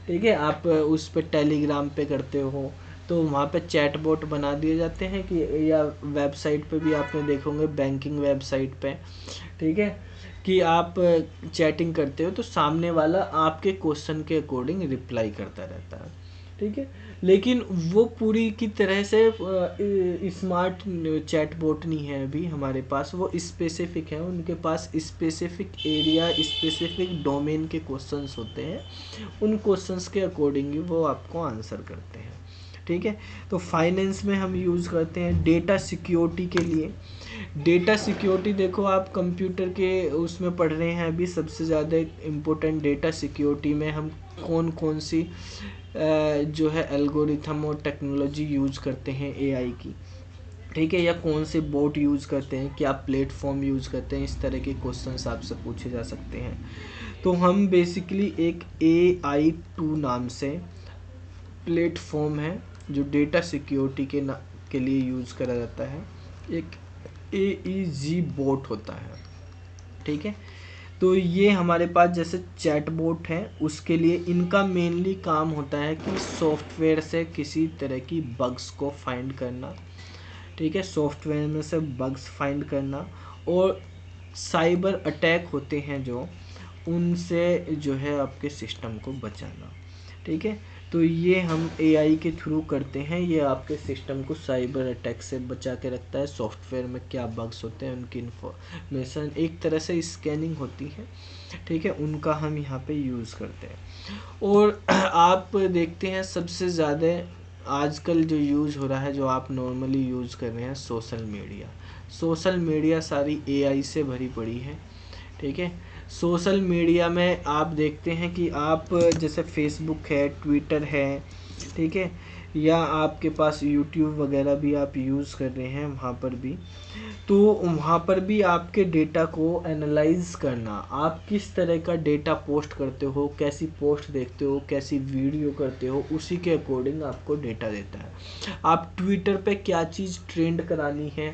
ठीक है। आप उस पर टेलीग्राम पे करते हो तो वहाँ पे चैट बोट बना दिए जाते हैं, कि या वेबसाइट पे भी आपने देखोगे, बैंकिंग वेबसाइट पे, ठीक है, कि आप चैटिंग करते हो तो सामने वाला आपके क्वेश्चन के अकॉर्डिंग रिप्लाई करता रहता है, ठीक है। लेकिन वो पूरी की तरह से स्मार्ट चैट बोट नहीं है अभी हमारे पास, वो स्पेसिफिक है, उनके पास स्पेसिफिक एरिया, स्पेसिफिक डोमेन के क्वेश्चंस होते हैं, उन क्वेश्चंस के अकॉर्डिंग ही वो आपको आंसर करते हैं, ठीक है। तो फाइनेंस में हम यूज़ करते हैं डेटा सिक्योरिटी के लिए। डेटा सिक्योरिटी देखो, आप कंप्यूटर के उसमें पढ़ रहे हैं अभी, सबसे ज़्यादा इम्पोर्टेंट डेटा सिक्योरिटी में हम कौन कौन सी जो है एल्गोरिथम और टेक्नोलॉजी यूज करते हैं एआई की। ठीक है, या कौन से बोट यूज़ करते हैं, क्या प्लेटफॉर्म यूज़ करते हैं, इस तरह के क्वेश्चंस आपसे पूछे जा सकते हैं। तो हम बेसिकली एक AI2 नाम से प्लेटफॉर्म है जो डेटा सिक्योरिटी के लिए यूज़ करा जाता है, एक AEG बोट होता है। ठीक है, तो ये हमारे पास जैसे चैट बोट है, उसके लिए इनका मेनली काम होता है कि सॉफ्टवेयर से किसी तरह की बग्स को फाइंड करना। ठीक है, सॉफ्टवेयर में से बग्स फाइंड करना, और साइबर अटैक होते हैं जो, उनसे जो है आपके सिस्टम को बचाना। ठीक है, तो ये हम AI के थ्रू करते हैं, ये आपके सिस्टम को साइबर अटैक से बचा के रखता है। सॉफ्टवेयर में क्या बग्स होते हैं उनकी इन्फॉर्मेशन, एक तरह से स्कैनिंग होती है। ठीक है, उनका हम यहाँ पे यूज़ करते हैं। और आप देखते हैं सबसे ज़्यादा आजकल जो यूज़ हो रहा है, जो आप नॉर्मली यूज़ कर रहे हैं, सोशल मीडिया। सोशल मीडिया सारी AI से भरी पड़ी है। ठीक है, सोशल मीडिया में आप देखते हैं कि आप जैसे फेसबुक है, ट्विटर है, ठीक है, या आपके पास यूट्यूब वगैरह भी आप यूज़ कर रहे हैं, वहाँ पर भी, तो वहाँ पर भी आपके डेटा को एनालाइज करना, आप किस तरह का डेटा पोस्ट करते हो, कैसी पोस्ट देखते हो, कैसी वीडियो करते हो, उसी के अकॉर्डिंग आपको डेटा देता है। आप ट्विटर पे क्या चीज़ ट्रेंड करानी है,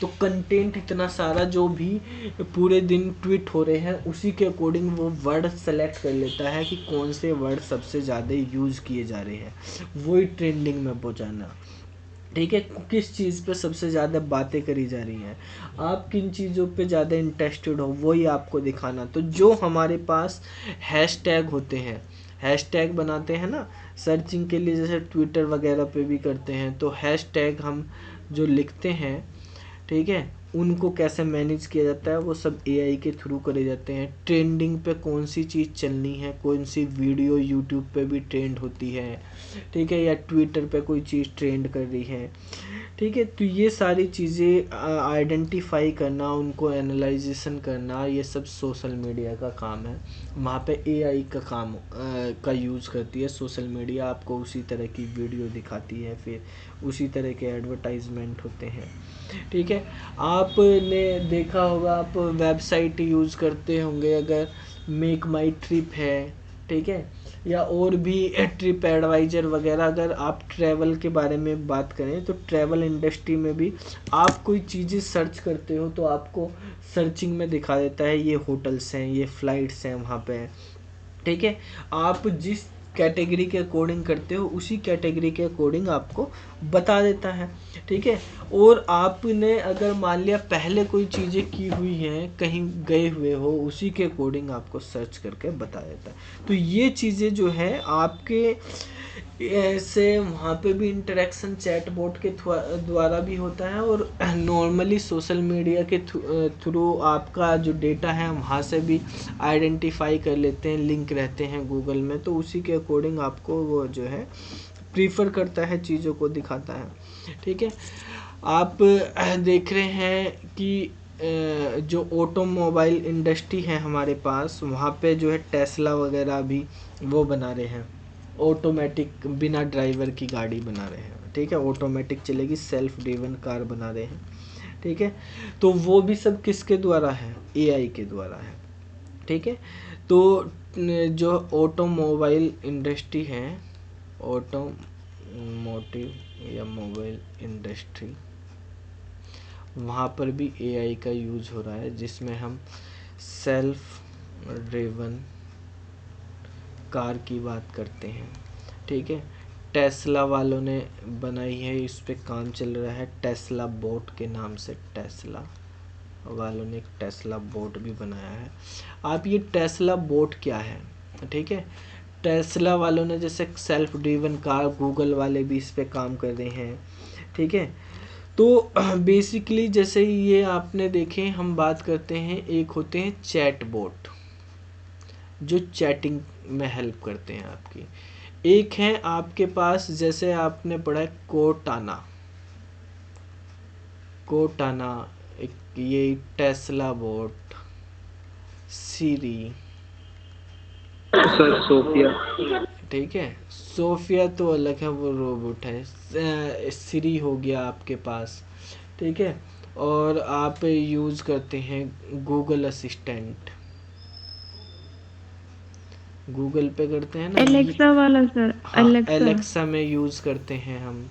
तो कंटेंट इतना सारा जो भी पूरे दिन ट्वीट हो रहे हैं, उसी के अकॉर्डिंग वो वर्ड सेलेक्ट कर लेता है कि कौन से वर्ड सबसे ज़्यादा यूज़ किए जा रहे हैं, वही ट्रेंडिंग में पहुँचाना। ठीक है, किस चीज़ पे सबसे ज़्यादा बातें करी जा रही हैं, आप किन चीज़ों पे ज़्यादा इंटरेस्टेड हो, वही आपको दिखाना। तो जो हमारे पास हैशटैग होते हैं, हैशटैग बनाते हैं ना सर्चिंग के लिए, जैसे ट्विटर वगैरह पे भी करते हैं, तो हैशटैग हम जो लिखते हैं, ठीक है, उनको कैसे मैनेज किया जाता है, वो सब AI के थ्रू करे जाते हैं। ट्रेंडिंग पे कौन सी चीज़ चलनी है, कौन सी वीडियो यूट्यूब पे भी ट्रेंड होती है, ठीक है, या ट्विटर पे कोई चीज़ ट्रेंड कर रही है। ठीक है, तो ये सारी चीज़ें आइडेंटिफाई करना, उनको एनालाइजेशन करना, ये सब सोशल मीडिया का काम है। वहाँ पे AI का काम का यूज़ करती है सोशल मीडिया, आपको उसी तरह की वीडियो दिखाती है, फिर उसी तरह के एडवर्टाइजमेंट होते हैं। ठीक है, आपने देखा होगा, आप वेबसाइट यूज़ करते होंगे अगर, मेक माई ट्रिप है, ठीक है, या और भी ट्रिप एडवाइजर वगैरह, अगर आप ट्रैवल के बारे में बात करें, तो ट्रैवल इंडस्ट्री में भी आप कोई चीज़ें सर्च करते हो तो आपको सर्चिंग में दिखा देता है, ये होटल्स हैं, ये फ्लाइट्स हैं वहाँ पे। ठीक है, आप जिस कैटेगरी के अकॉर्डिंग करते हो, उसी कैटेगरी के अकॉर्डिंग आपको बता देता है। ठीक है, और आपने अगर मान लिया पहले कोई चीज़ें की हुई हैं, कहीं गए हुए हो, उसी के अकॉर्डिंग आपको सर्च करके बता देता है। तो ये चीज़ें जो है आपके ऐसे वहाँ पे भी इंटरेक्शन चैट बोट के द्वारा भी होता है, और नॉर्मली सोशल मीडिया के थ्रू आपका जो डेटा है वहाँ से भी आइडेंटिफाई कर लेते हैं, लिंक रहते हैं गूगल में, तो उसी के अकॉर्डिंग आपको वो जो है प्रीफर करता है, चीज़ों को दिखाता है। ठीक है, आप देख रहे हैं कि जो ऑटोमोबाइल इंडस्ट्री है हमारे पास, वहाँ पे जो है टेस्ला वगैरह भी वो बना रहे हैं, ऑटोमेटिक बिना ड्राइवर की गाड़ी बना रहे हैं। ठीक है, ऑटोमेटिक चलेगी, सेल्फ ड्रिवन कार बना रहे हैं। ठीक है, तो वो भी सब किसके द्वारा है, AI के द्वारा है। ठीक है, तो जो ऑटोमोबाइल इंडस्ट्री है, ऑटोमोटिव या मोबाइल इंडस्ट्री, वहाँ पर भी AI का यूज़ हो रहा है, जिसमें हम सेल्फ ड्रिवन कार की बात करते हैं। ठीक है, टेस्ला वालों ने बनाई है, इस पे काम चल रहा है टेस्ला बोट के नाम से, टेस्ला वालों ने एक टेस्ला बोट भी बनाया है। आप ये टेस्ला बोट क्या है, ठीक है, टेस्ला वालों ने जैसे सेल्फ ड्रिवन कार, गूगल वाले भी इस पे काम कर रहे हैं। ठीक है, तो बेसिकली जैसे ये आपने देखे, हम बात करते हैं, एक होते हैं चैट बोट जो चैटिंग में हेल्प करते हैं आपकी, एक है आपके पास जैसे आपने पढ़ा है कोटाना, कोटाना, एक ये टेस्ला बोट, सीरी, सर सोफिया। ठीक है, सोफिया तो अलग है, वो रोबोट है। सिरी हो गया आपके पास, ठीक है। और आप यूज़ करते हैं गूगल असिस्टेंट, गूगल पे करते हैं ना ये। एलेक्सा वाला सर, हाँ, एलेक्सा। एलेक्सा में यूज़ करते हैं हम।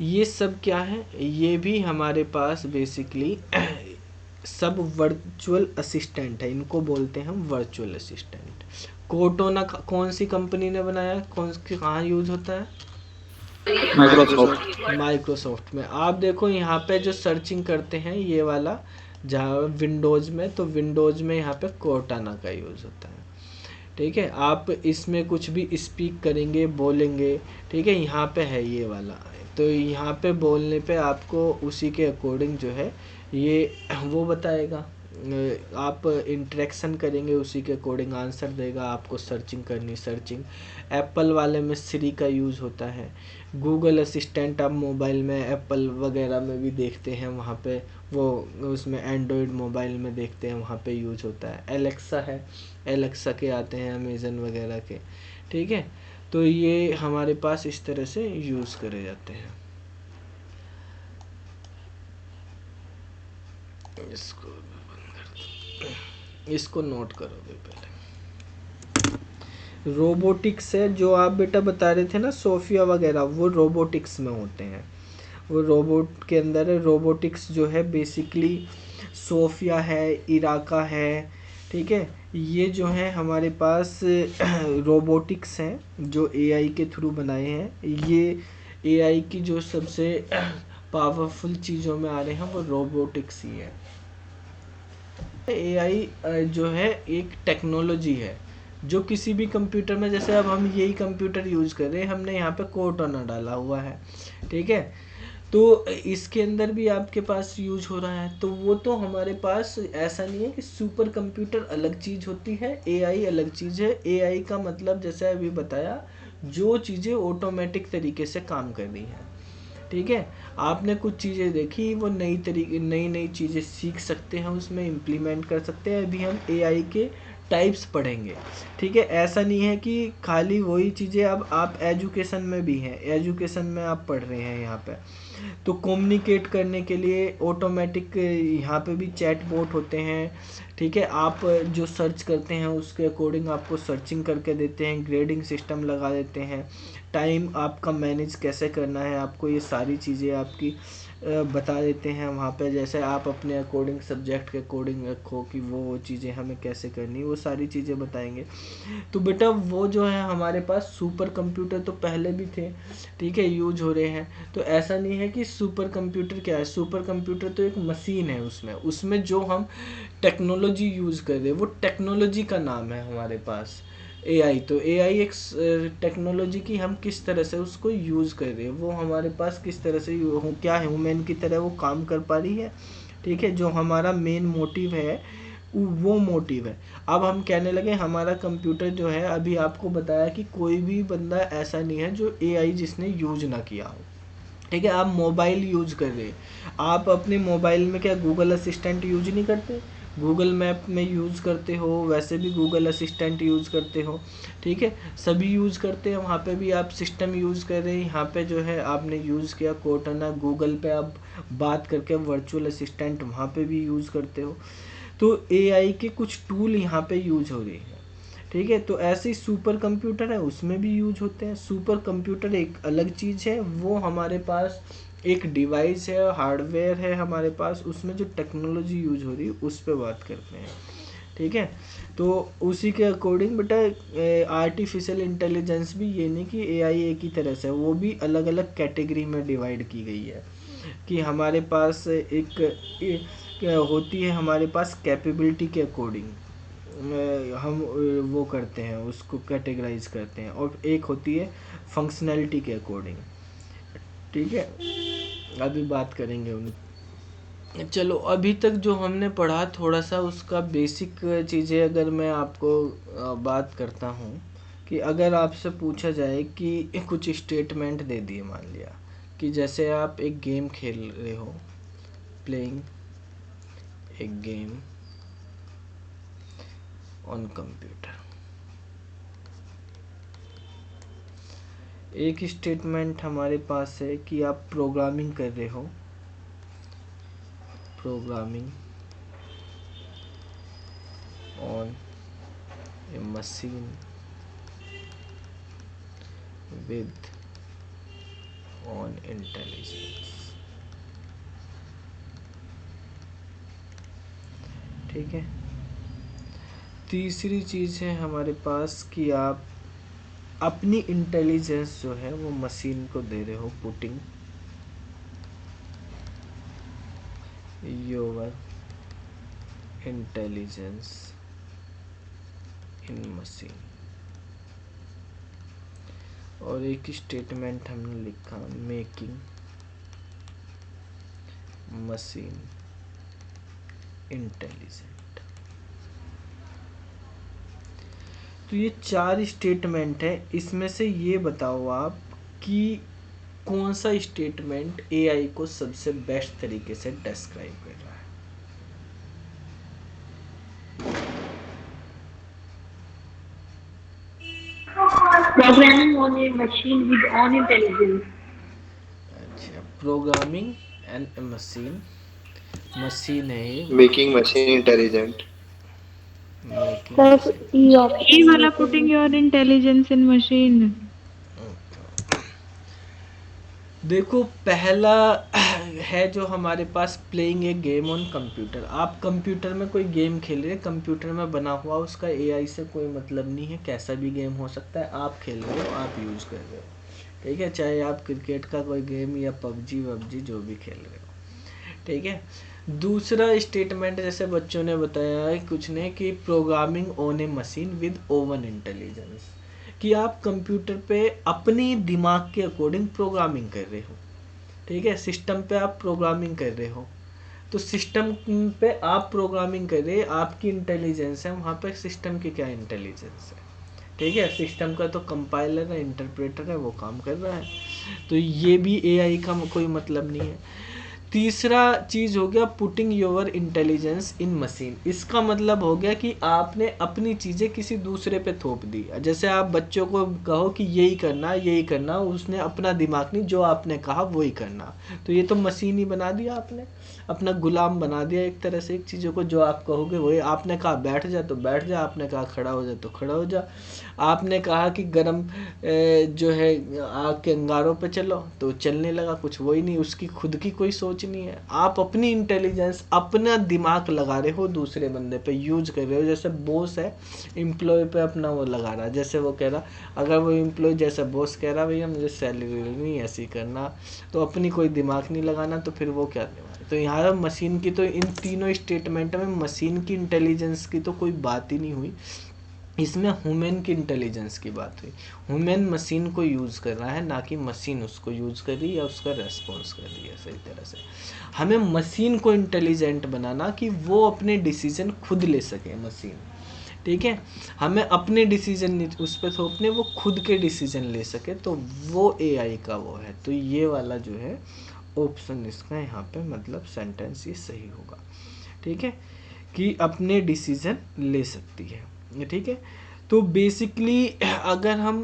ये सब क्या है, ये भी हमारे पास बेसिकली सब वर्चुअल असिस्टेंट है, इनको बोलते हैं हम वर्चुअल असिस्टेंट। कोर्टाना कौन सी कंपनी ने बनाया, कहाँ यूज़ होता है? माइक्रोसॉफ्ट। माइक्रोसॉफ्ट में। आप देखो यहाँ पे जो सर्चिंग करते हैं ये वाला, जहाँ विंडोज़ में, तो विंडोज़ में यहाँ पे कोर्टाना का यूज़ होता है। ठीक है, आप इसमें कुछ भी स्पीक करेंगे, बोलेंगे, ठीक है, यहाँ पे है ये वाला। तो यहाँ पे बोलने पे आपको उसी के अकॉर्डिंग जो है ये वो बताएगा। आप इंटरेक्शन करेंगे उसी के अकॉर्डिंग आंसर देगा। आपको सर्चिंग करनी, सर्चिंग। एप्पल वाले में सिरी का यूज़ होता है। गूगल असिस्टेंट आप मोबाइल में एप्पल वगैरह में भी देखते हैं, वहाँ पे वो उसमें एंड्रॉयड मोबाइल में देखते हैं, वहाँ पे यूज होता है। एलेक्सा है, एलेक्सा के आते हैं अमेज़न वगैरह के। ठीक है, तो ये हमारे पास इस तरह से यूज़ करे जाते हैं। इसको बंद कर दो, इसको नोट करोगे पहले। रोबोटिक्स है जो आप बेटा बता रहे थे ना, सोफिया वगैरह, वो रोबोटिक्स में होते हैं। वो रोबोट के अंदर है। रोबोटिक्स जो है बेसिकली सोफिया है, इराका है, ठीक है, ये जो है हमारे पास रोबोटिक्स हैं जो एआई के थ्रू बनाए हैं। ये एआई की जो सबसे पावरफुल चीज़ों में आ रहे हैं वो रोबोटिक्स ही है। एआई जो है एक टेक्नोलॉजी है जो किसी भी कंप्यूटर में, जैसे अब हम यही कंप्यूटर यूज़ कर रहे हैं, हमने यहाँ पे कोर्टाना डाला हुआ है, ठीक है, तो इसके अंदर भी आपके पास यूज हो रहा है। तो वो तो हमारे पास ऐसा नहीं है कि सुपर कंप्यूटर अलग चीज़ होती है, एआई अलग चीज़ है। एआई का मतलब जैसे अभी बताया, जो चीज़ें ऑटोमेटिक तरीके से काम कर रही हैं, ठीक है। आपने कुछ चीज़ें देखी, वो नई नई चीज़ें सीख सकते हैं, उसमें इम्प्लीमेंट कर सकते हैं। अभी हम एआई के टाइप्स पढ़ेंगे, ठीक है। ऐसा नहीं है कि खाली वही चीज़ें, अब आप एजुकेशन में भी हैं, एजुकेशन में आप पढ़ रहे हैं यहाँ पे, तो कम्युनिकेट करने के लिए ऑटोमेटिक यहाँ पे भी चैट बोट होते हैं, ठीक है। आप जो सर्च करते हैं उसके अकॉर्डिंग आपको सर्चिंग करके देते हैं, ग्रेडिंग सिस्टम लगा देते हैं, टाइम आपका मैनेज कैसे करना है आपको, ये सारी चीज़ें आपकी बता देते हैं वहाँ पे। जैसे आप अपने अकॉर्डिंग, सब्जेक्ट के अकॉर्डिंग रखो कि वो चीज़ें हमें कैसे करनी, वो सारी चीज़ें बताएंगे। तो बेटा वो जो है हमारे पास सुपर कंप्यूटर तो पहले भी थे, ठीक है, यूज हो रहे हैं। तो ऐसा नहीं है कि सुपर कंप्यूटर क्या है, सुपर कंप्यूटर तो एक मशीन है, उसमें उसमें जो हम टेक्नोलॉजी यूज़ कर रहे हैं वो टेक्नोलॉजी का नाम है हमारे पास। एआई, तो एआई एक टेक्नोलॉजी की हम किस तरह से उसको यूज़ कर रहे हैं, वो हमारे पास किस तरह से क्या ह्यूमन की तरह वो काम कर पा रही है, ठीक है। जो हमारा मेन मोटिव है वो मोटिव है। अब हम कहने लगे हमारा कंप्यूटर जो है, अभी आपको बताया कि कोई भी बंदा ऐसा नहीं है जो एआई जिसने यूज ना किया हो, ठीक है। आप मोबाइल यूज कर रहे हैं, आप अपने मोबाइल में क्या गूगल असिस्टेंट यूज नहीं करते? गूगल मैप में यूज़ करते हो, वैसे भी गूगल असिस्टेंट यूज़ करते हो, ठीक है, सभी यूज़ करते हैं। वहाँ पे भी आप सिस्टम यूज़ कर रहे हैं, यहाँ पे जो है आपने यूज़ किया कोर्टाना, गूगल पे आप बात करके वर्चुअल असिस्टेंट वहाँ पे भी यूज़ करते हो। तो एआई के कुछ टूल यहाँ पे यूज हो रही है, ठीक है। तो ऐसे ही सुपर कंप्यूटर है, उसमें भी यूज होते हैं। सुपर कंप्यूटर एक अलग चीज़ है, वो हमारे पास एक डिवाइस है, हार्डवेयर है हमारे पास, उसमें जो टेक्नोलॉजी यूज हो रही है उस पर बात करते हैं, ठीक है। तो उसी के अकॉर्डिंग बेटा आर्टिफिशियल इंटेलिजेंस भी, ये नहीं कि एआई एक ही तरह से, वो भी अलग अलग कैटेगरी में डिवाइड की गई है। कि हमारे पास होती है, हमारे पास कैपेबिलिटी के अकॉर्डिंग हम वो करते हैं, उसको कैटेगराइज करते हैं, और एक होती है फंक्शनैलिटी के अकॉर्डिंग, ठीक है। अभी बात करेंगे उन। चलो, अभी तक जो हमने पढ़ा थोड़ा सा उसका बेसिक चीज़ें अगर मैं आपको बात करता हूँ, कि अगर आपसे पूछा जाए कि कुछ स्टेटमेंट दे दिए, मान लिया कि जैसे आप एक गेम खेल रहे हो, प्लेइंग एक गेम ऑन कंप्यूटर, एक स्टेटमेंट हमारे पास है कि आप प्रोग्रामिंग कर रहे हो, programming on A machine with on intelligence. ठीक है। तीसरी चीज़ है हमारे पास कि आप अपनी इंटेलिजेंस जो है वो मशीन को दे रहे हो, putting your intelligence in machine. और एक स्टेटमेंट हमने लिखा, मेकिंग मशीन इंटेलिजेंट। तो ये 4 स्टेटमेंट है। इसमें से ये बताओ आप कि कौन सा स्टेटमेंट एआई को सबसे बेस्ट तरीके से डिस्क्राइब कर रहा है। Programming on a machine with own intelligence. अच्छा, programming and a machine, machine है ये, Making machine intelligent. Making sir machine. ई ये ऑप्शन वाला making. Putting your intelligence in machine. देखो, पहला है जो हमारे पास playing a game on computer. आप कंप्यूटर में कोई गेम खेल रहे हैं, कंप्यूटर में बना हुआ, उसका एआई से कोई मतलब नहीं है, कैसा भी गेम हो सकता है, आप खेल रहे हो, आप यूज कर रहे हो। ठीक है, चाहे आप क्रिकेट का कोई गेम या पबजी वबजी जो भी खेल रहे हो। ठीक है। दूसरा स्टेटमेंट जैसे बच्चों ने बताया है कुछ ने, कि programming on A machine with oven intelligence, कि आप कंप्यूटर पे अपनी दिमाग के अकॉर्डिंग प्रोग्रामिंग कर रहे हो। ठीक है, सिस्टम पे आप प्रोग्रामिंग कर रहे हो, तो सिस्टम पे आप प्रोग्रामिंग कर रहे हैं, आपकी इंटेलिजेंस है, वहाँ पे सिस्टम की क्या इंटेलिजेंस है। ठीक है, सिस्टम का तो कंपाइलर है, इंटरप्रेटर है, वो काम कर रहा है, तो ये भी एआई का कोई मतलब नहीं है। तीसरा चीज हो गया putting your intelligence in machine. इसका मतलब हो गया कि आपने अपनी चीजें किसी दूसरे पे थोप दी। जैसे आप बच्चों को कहो कि यही करना यही करना, उसने अपना दिमाग नहीं, जो आपने कहा वही करना, तो ये तो मशीन ही बना दिया आपने, अपना गुलाम बना दिया एक तरह से। एक चीज़ों को जो आप कहोगे वही, आपने कहा बैठ जा तो बैठ जा, आपने कहा खड़ा हो जा तो खड़ा हो जा, आपने कहा कि गरम जो है आग के अंगारों पे चलो तो चलने लगा, कुछ वही नहीं, उसकी खुद की कोई सोच नहीं है। आप अपनी इंटेलिजेंस, अपना दिमाग लगा रहे हो, दूसरे बंदे पे यूज कर रहे हो। जैसे बॉस है, एम्प्लॉय पे अपना वो लगा रहा है, जैसे वो कह रहा, अगर वो एम्प्लॉय जैसे बॉस कह रहा भैया मुझे सैलरी नहीं ऐसी करना, तो अपनी कोई दिमाग नहीं लगाना, तो फिर वो क्या देगा। तो यहाँ मशीन की तो इन तीनों स्टेटमेंट में मशीन की इंटेलिजेंस की तो कोई बात ही नहीं हुई, इसमें ह्यूमन की इंटेलिजेंस की बात हुई। ह्यूमन मशीन को यूज़ कर रहा है, ना कि मशीन उसको यूज़ कर रही है या उसका रेस्पॉन्स कर रही है सही तरह से। हमें मशीन को इंटेलिजेंट बनाना कि वो अपने डिसीजन खुद ले सके मशीन। ठीक है, हमें अपने डिसीजन उस पर थोपने, वो खुद के डिसीजन ले सके, तो वो एआई का वो है। तो ये वाला जो है ऑप्शन इसका यहाँ पे मतलब सेंटेंस ये सही होगा। ठीक है, कि अपने डिसीजन ले सकती है। ठीक है, तो बेसिकली अगर हम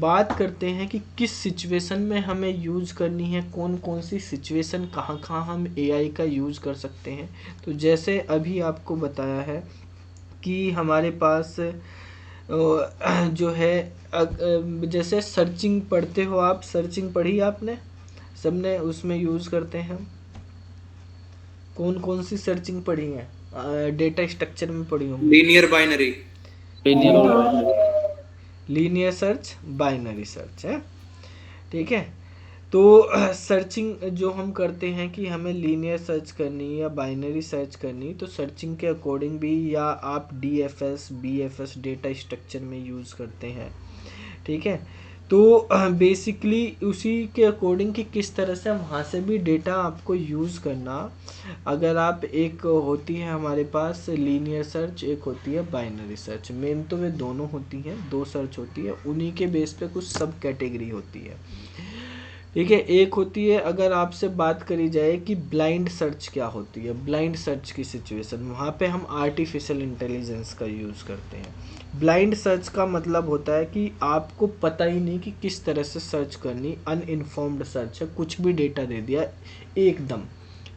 बात करते हैं कि किस सिचुएशन में हमें यूज़ करनी है, कौन कौन सी सिचुएशन कहाँ कहाँ हम एआई का यूज़ कर सकते हैं, तो जैसे अभी आपको बताया है कि हमारे पास जो है जैसे सर्चिंग पढ़ते हो आप, सर्चिंग पढ़ी आपने सबने, उसमें यूज़ करते हैं हम। कौन कौन सी सर्चिंग पढ़ी है, डेटा स्ट्रक्चर में पढ़ी होंगी। Linear binary. Linear search, binary search है। ठीक है, तो सर्चिंग जो हम करते हैं कि हमें लीनियर सर्च करनी है या बाइनरी सर्च करनी, तो सर्चिंग के अकॉर्डिंग भी, या आप डीएफएस बीएफएस डेटा स्ट्रक्चर में यूज़ करते हैं। ठीक है, तो बेसिकली उसी के अकॉर्डिंग कि किस तरह से वहाँ से भी डेटा आपको यूज़ करना। अगर आप, एक होती है हमारे पास लीनियर सर्च, एक होती है बाइनरी सर्च, मेन तो वे दोनों होती हैं, दो सर्च होती है, उन्हीं के बेस पे कुछ सब कैटेगरी होती है। ठीक है। एक होती है, अगर आपसे बात करी जाए कि ब्लाइंड सर्च क्या होती है, ब्लाइंड सर्च की सिचुएशन, वहाँ पे हम आर्टिफिशियल इंटेलिजेंस का यूज़ करते हैं। ब्लाइंड सर्च का मतलब होता है कि आपको पता ही नहीं कि किस तरह से सर्च करनी, अनइन्फॉर्म्ड सर्च है, कुछ भी डेटा दे दिया एकदम,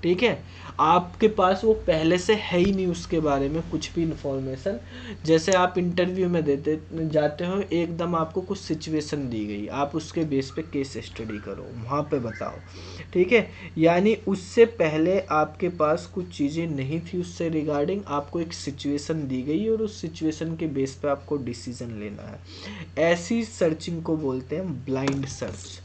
ठीक है। आपके पास वो पहले से है ही नहीं उसके बारे में कुछ भी इंफॉर्मेशन। जैसे आप इंटरव्यू में देते जाते हो, एकदम आपको कुछ सिचुएशन दी गई, आप उसके बेस पे केस स्टडी करो, वहाँ पे बताओ, ठीक है। यानी उससे पहले आपके पास कुछ चीज़ें नहीं थी उससे रिगार्डिंग, आपको एक सिचुएशन दी गई और उस सिचुएशन के बेस पे आपको डिसीजन लेना है। ऐसी सर्चिंग को बोलते हैं ब्लाइंड सर्च,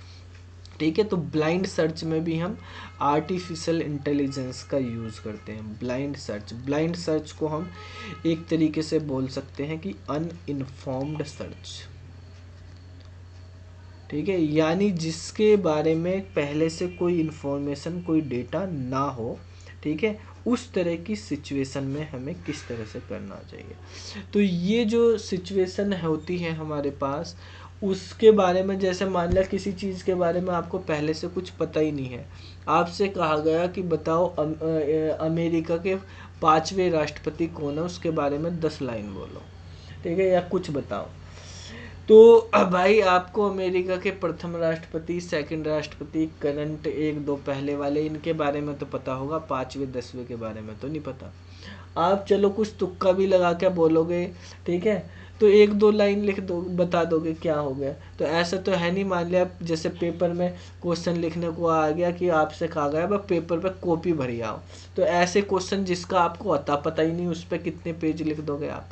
ठीक है। तो ब्लाइंड सर्च में भी हम आर्टिफिशियल इंटेलिजेंस का यूज़ करते हैं। ब्लाइंड सर्च को हम एक तरीके से बोल सकते हैं कि अनइन्फॉर्म्ड सर्च, ठीक है। यानी जिसके बारे में पहले से कोई इन्फॉर्मेशन, कोई डेटा ना हो, ठीक है, उस तरह की सिचुएशन में हमें किस तरह से करना चाहिए। तो ये जो सिचुएशन होती है हमारे पास, उसके बारे में, जैसे मान लिया किसी चीज़ के बारे में आपको पहले से कुछ पता ही नहीं है, आपसे कहा गया कि बताओ अमेरिका के 5वें राष्ट्रपति कौन है, उसके बारे में 10 लाइन बोलो, ठीक है, या कुछ बताओ। तो भाई आपको अमेरिका के प्रथम राष्ट्रपति, सेकंड राष्ट्रपति, करंट, एक दो पहले वाले, इनके बारे में तो पता होगा, 5वें 10वें के बारे में तो नहीं पता। आप चलो कुछ तुक्का भी लगा के बोलोगे, ठीक है, तो एक दो लाइन लिख दो, बता दोगे क्या हो गया। तो ऐसा तो है नहीं, मान लिया जैसे पेपर में क्वेश्चन लिखने को आ गया कि आपसे कहा गया बस पेपर पे कॉपी भरी आओ, तो ऐसे क्वेश्चन जिसका आपको अता पता ही नहीं, उस पर कितने पेज लिख दोगे आप,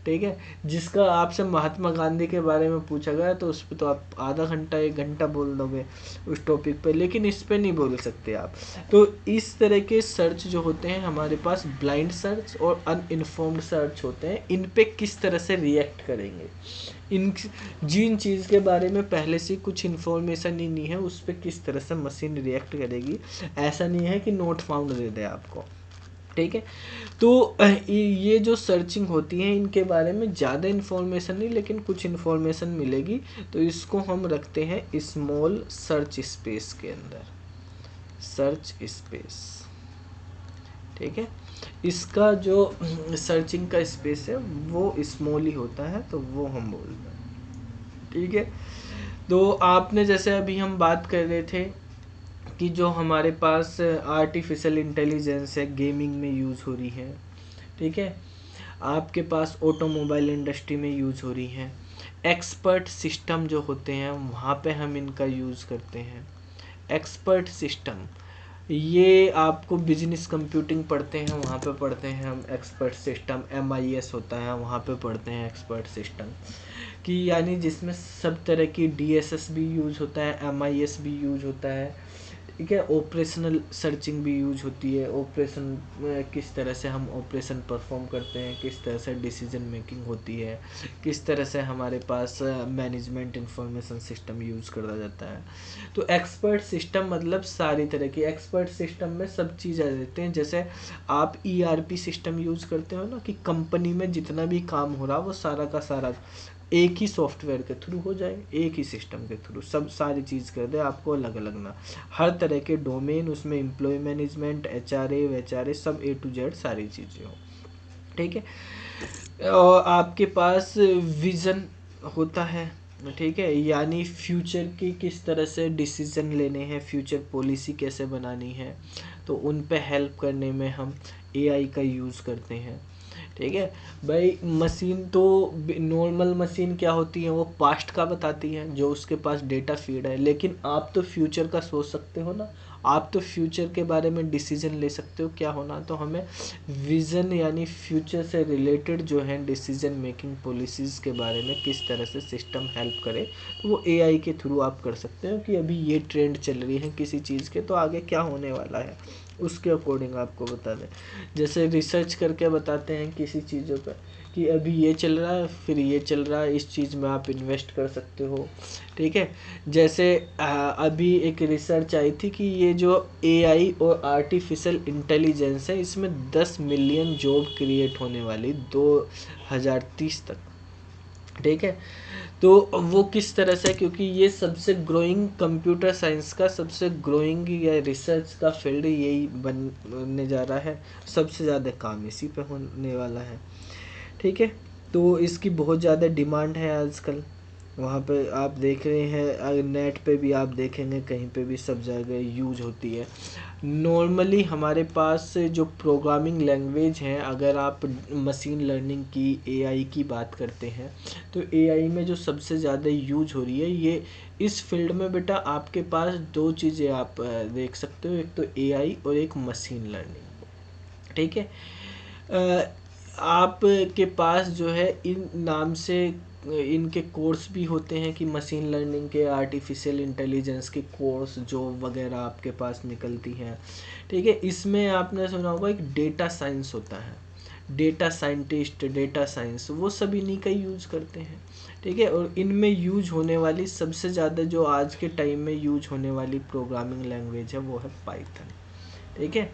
ठीक है। जिसका आपसे महात्मा गांधी के बारे में पूछा गया तो उस पर तो आप आधा घंटा 1 घंटा बोल दोगे उस टॉपिक पे, लेकिन इस पे नहीं बोल सकते आप। तो इस तरह के सर्च जो होते हैं हमारे पास, ब्लाइंड सर्च और अनइन्फॉर्म्ड सर्च होते हैं, इन पे किस तरह से रिएक्ट करेंगे, इन जिन चीज़ के बारे में पहले से कुछ इन्फॉर्मेशन ही नहीं है उस पर किस तरह से मशीन रिएक्ट करेगी। ऐसा नहीं है कि नोट फाउंड दे दे आपको, ठीक है। तो ये जो सर्चिंग होती है इनके बारे में ज़्यादा इन्फॉर्मेशन नहीं, लेकिन कुछ इन्फॉर्मेशन मिलेगी। तो इसको हम रखते हैं स्मॉल सर्च स्पेस के अंदर, सर्च स्पेस, ठीक है। इसका जो सर्चिंग का स्पेस है वो स्मॉल ही होता है, तो वो हम बोलते हैं, ठीक है। तो आपने जैसे अभी हम बात कर रहे थे कि जो हमारे पास आर्टिफिशियल इंटेलिजेंस है गेमिंग में यूज़ हो रही है, ठीक है, आपके पास ऑटोमोबाइल इंडस्ट्री में यूज़ हो रही है, एक्सपर्ट सिस्टम जो होते हैं वहाँ पे हम इनका यूज़ करते हैं। एक्सपर्ट सिस्टम, ये आपको बिजनेस कंप्यूटिंग पढ़ते हैं वहाँ पे पढ़ते हैं हम एक्सपर्ट सिस्टम, MIS होता है वहाँ पे पढ़ते हैं एक्सपर्ट सिस्टम कि यानी जिसमें सब तरह की DSS भी यूज़ होता है, MIS भी यूज़ होता है, ठीक है। ऑपरेशनल सर्चिंग भी यूज होती है, ऑपरेशन किस तरह से हम ऑपरेशन परफॉर्म करते हैं, किस तरह से डिसीजन मेकिंग होती है, किस तरह से हमारे पास मैनेजमेंट इंफॉर्मेशन सिस्टम यूज़ करा जाता है। तो एक्सपर्ट सिस्टम मतलब सारी तरह की, एक्सपर्ट सिस्टम में सब चीज़ आ जाते हैं। जैसे आप ERP सिस्टम यूज़ करते हो ना, कि कंपनी में जितना भी काम हो रहा वो सारा का सारा एक ही सॉफ्टवेयर के थ्रू हो जाए, एक ही सिस्टम के थ्रू सब सारी चीज़ कर दे, आपको अलग अलग ना, हर तरह के डोमेन उसमें, एम्प्लॉय मैनेजमेंट, HRA सब A to Z सारी चीज़ें हो, ठीक है। और आपके पास विज़न होता है, ठीक है, यानी फ्यूचर की किस तरह से डिसीजन लेने हैं, फ्यूचर पॉलिसी कैसे बनानी है, तो उन पे हेल्प करने में हम AI का यूज़ करते हैं, ठीक है। भाई मशीन तो, नॉर्मल मशीन क्या होती है वो पास्ट का बताती है जो उसके पास डेटा फीड है, लेकिन आप तो फ्यूचर का सोच सकते हो ना, आप तो फ्यूचर के बारे में डिसीजन ले सकते हो क्या होना। तो हमें विज़न यानी फ्यूचर से रिलेटेड जो है डिसीजन मेकिंग पॉलिसीज़ के बारे में किस तरह से सिस्टम हेल्प करे, तो वो AI के थ्रू आप कर सकते हो कि अभी ये ट्रेंड चल रही है किसी चीज़ के, तो आगे क्या होने वाला है उसके अकॉर्डिंग आपको बता दें। जैसे रिसर्च करके बताते हैं किसी चीज़ों पर कि अभी ये चल रहा है, फिर ये चल रहा है, इस चीज़ में आप इन्वेस्ट कर सकते हो, ठीक है। जैसे अभी एक रिसर्च आई थी कि ये जो AI और आर्टिफिशियल इंटेलिजेंस है, इसमें 10 मिलियन जॉब क्रिएट होने वाली 2030 तक, ठीक है। तो वो किस तरह से, क्योंकि ये सबसे ग्रोइंग कंप्यूटर साइंस का सबसे ग्रोइंग या रिसर्च का फील्ड यही बनने जा रहा है, सबसे ज़्यादा काम इसी पे होने वाला है। ठीक है, तो इसकी बहुत ज़्यादा डिमांड है आजकल। वहाँ पे आप देख रहे हैं, नेट पे भी आप देखेंगे, कहीं पे भी सब जगह यूज होती है। नॉर्मली हमारे पास जो प्रोग्रामिंग लैंग्वेज हैं, अगर आप मशीन लर्निंग की, एआई की बात करते हैं, तो एआई में जो सबसे ज़्यादा यूज हो रही है, ये इस फील्ड में बेटा आपके पास दो चीज़ें आप देख सकते हो, एक तो एआई और एक मशीन लर्निंग। ठीक है, आपके पास जो है इन नाम से इनके कोर्स भी होते हैं कि मशीन लर्निंग के, आर्टिफिशियल इंटेलिजेंस के कोर्स जो वगैरह आपके पास निकलती हैं। ठीक है, इसमें आपने सुना होगा एक डेटा साइंस होता है, डेटा साइंटिस्ट, डेटा साइंस, वो सब इन्हीं का यूज करते हैं। ठीक है, और इनमें यूज होने वाली सबसे ज़्यादा जो आज के टाइम में यूज होने वाली प्रोग्रामिंग लैंग्वेज है वो है पाइथन। ठीक है,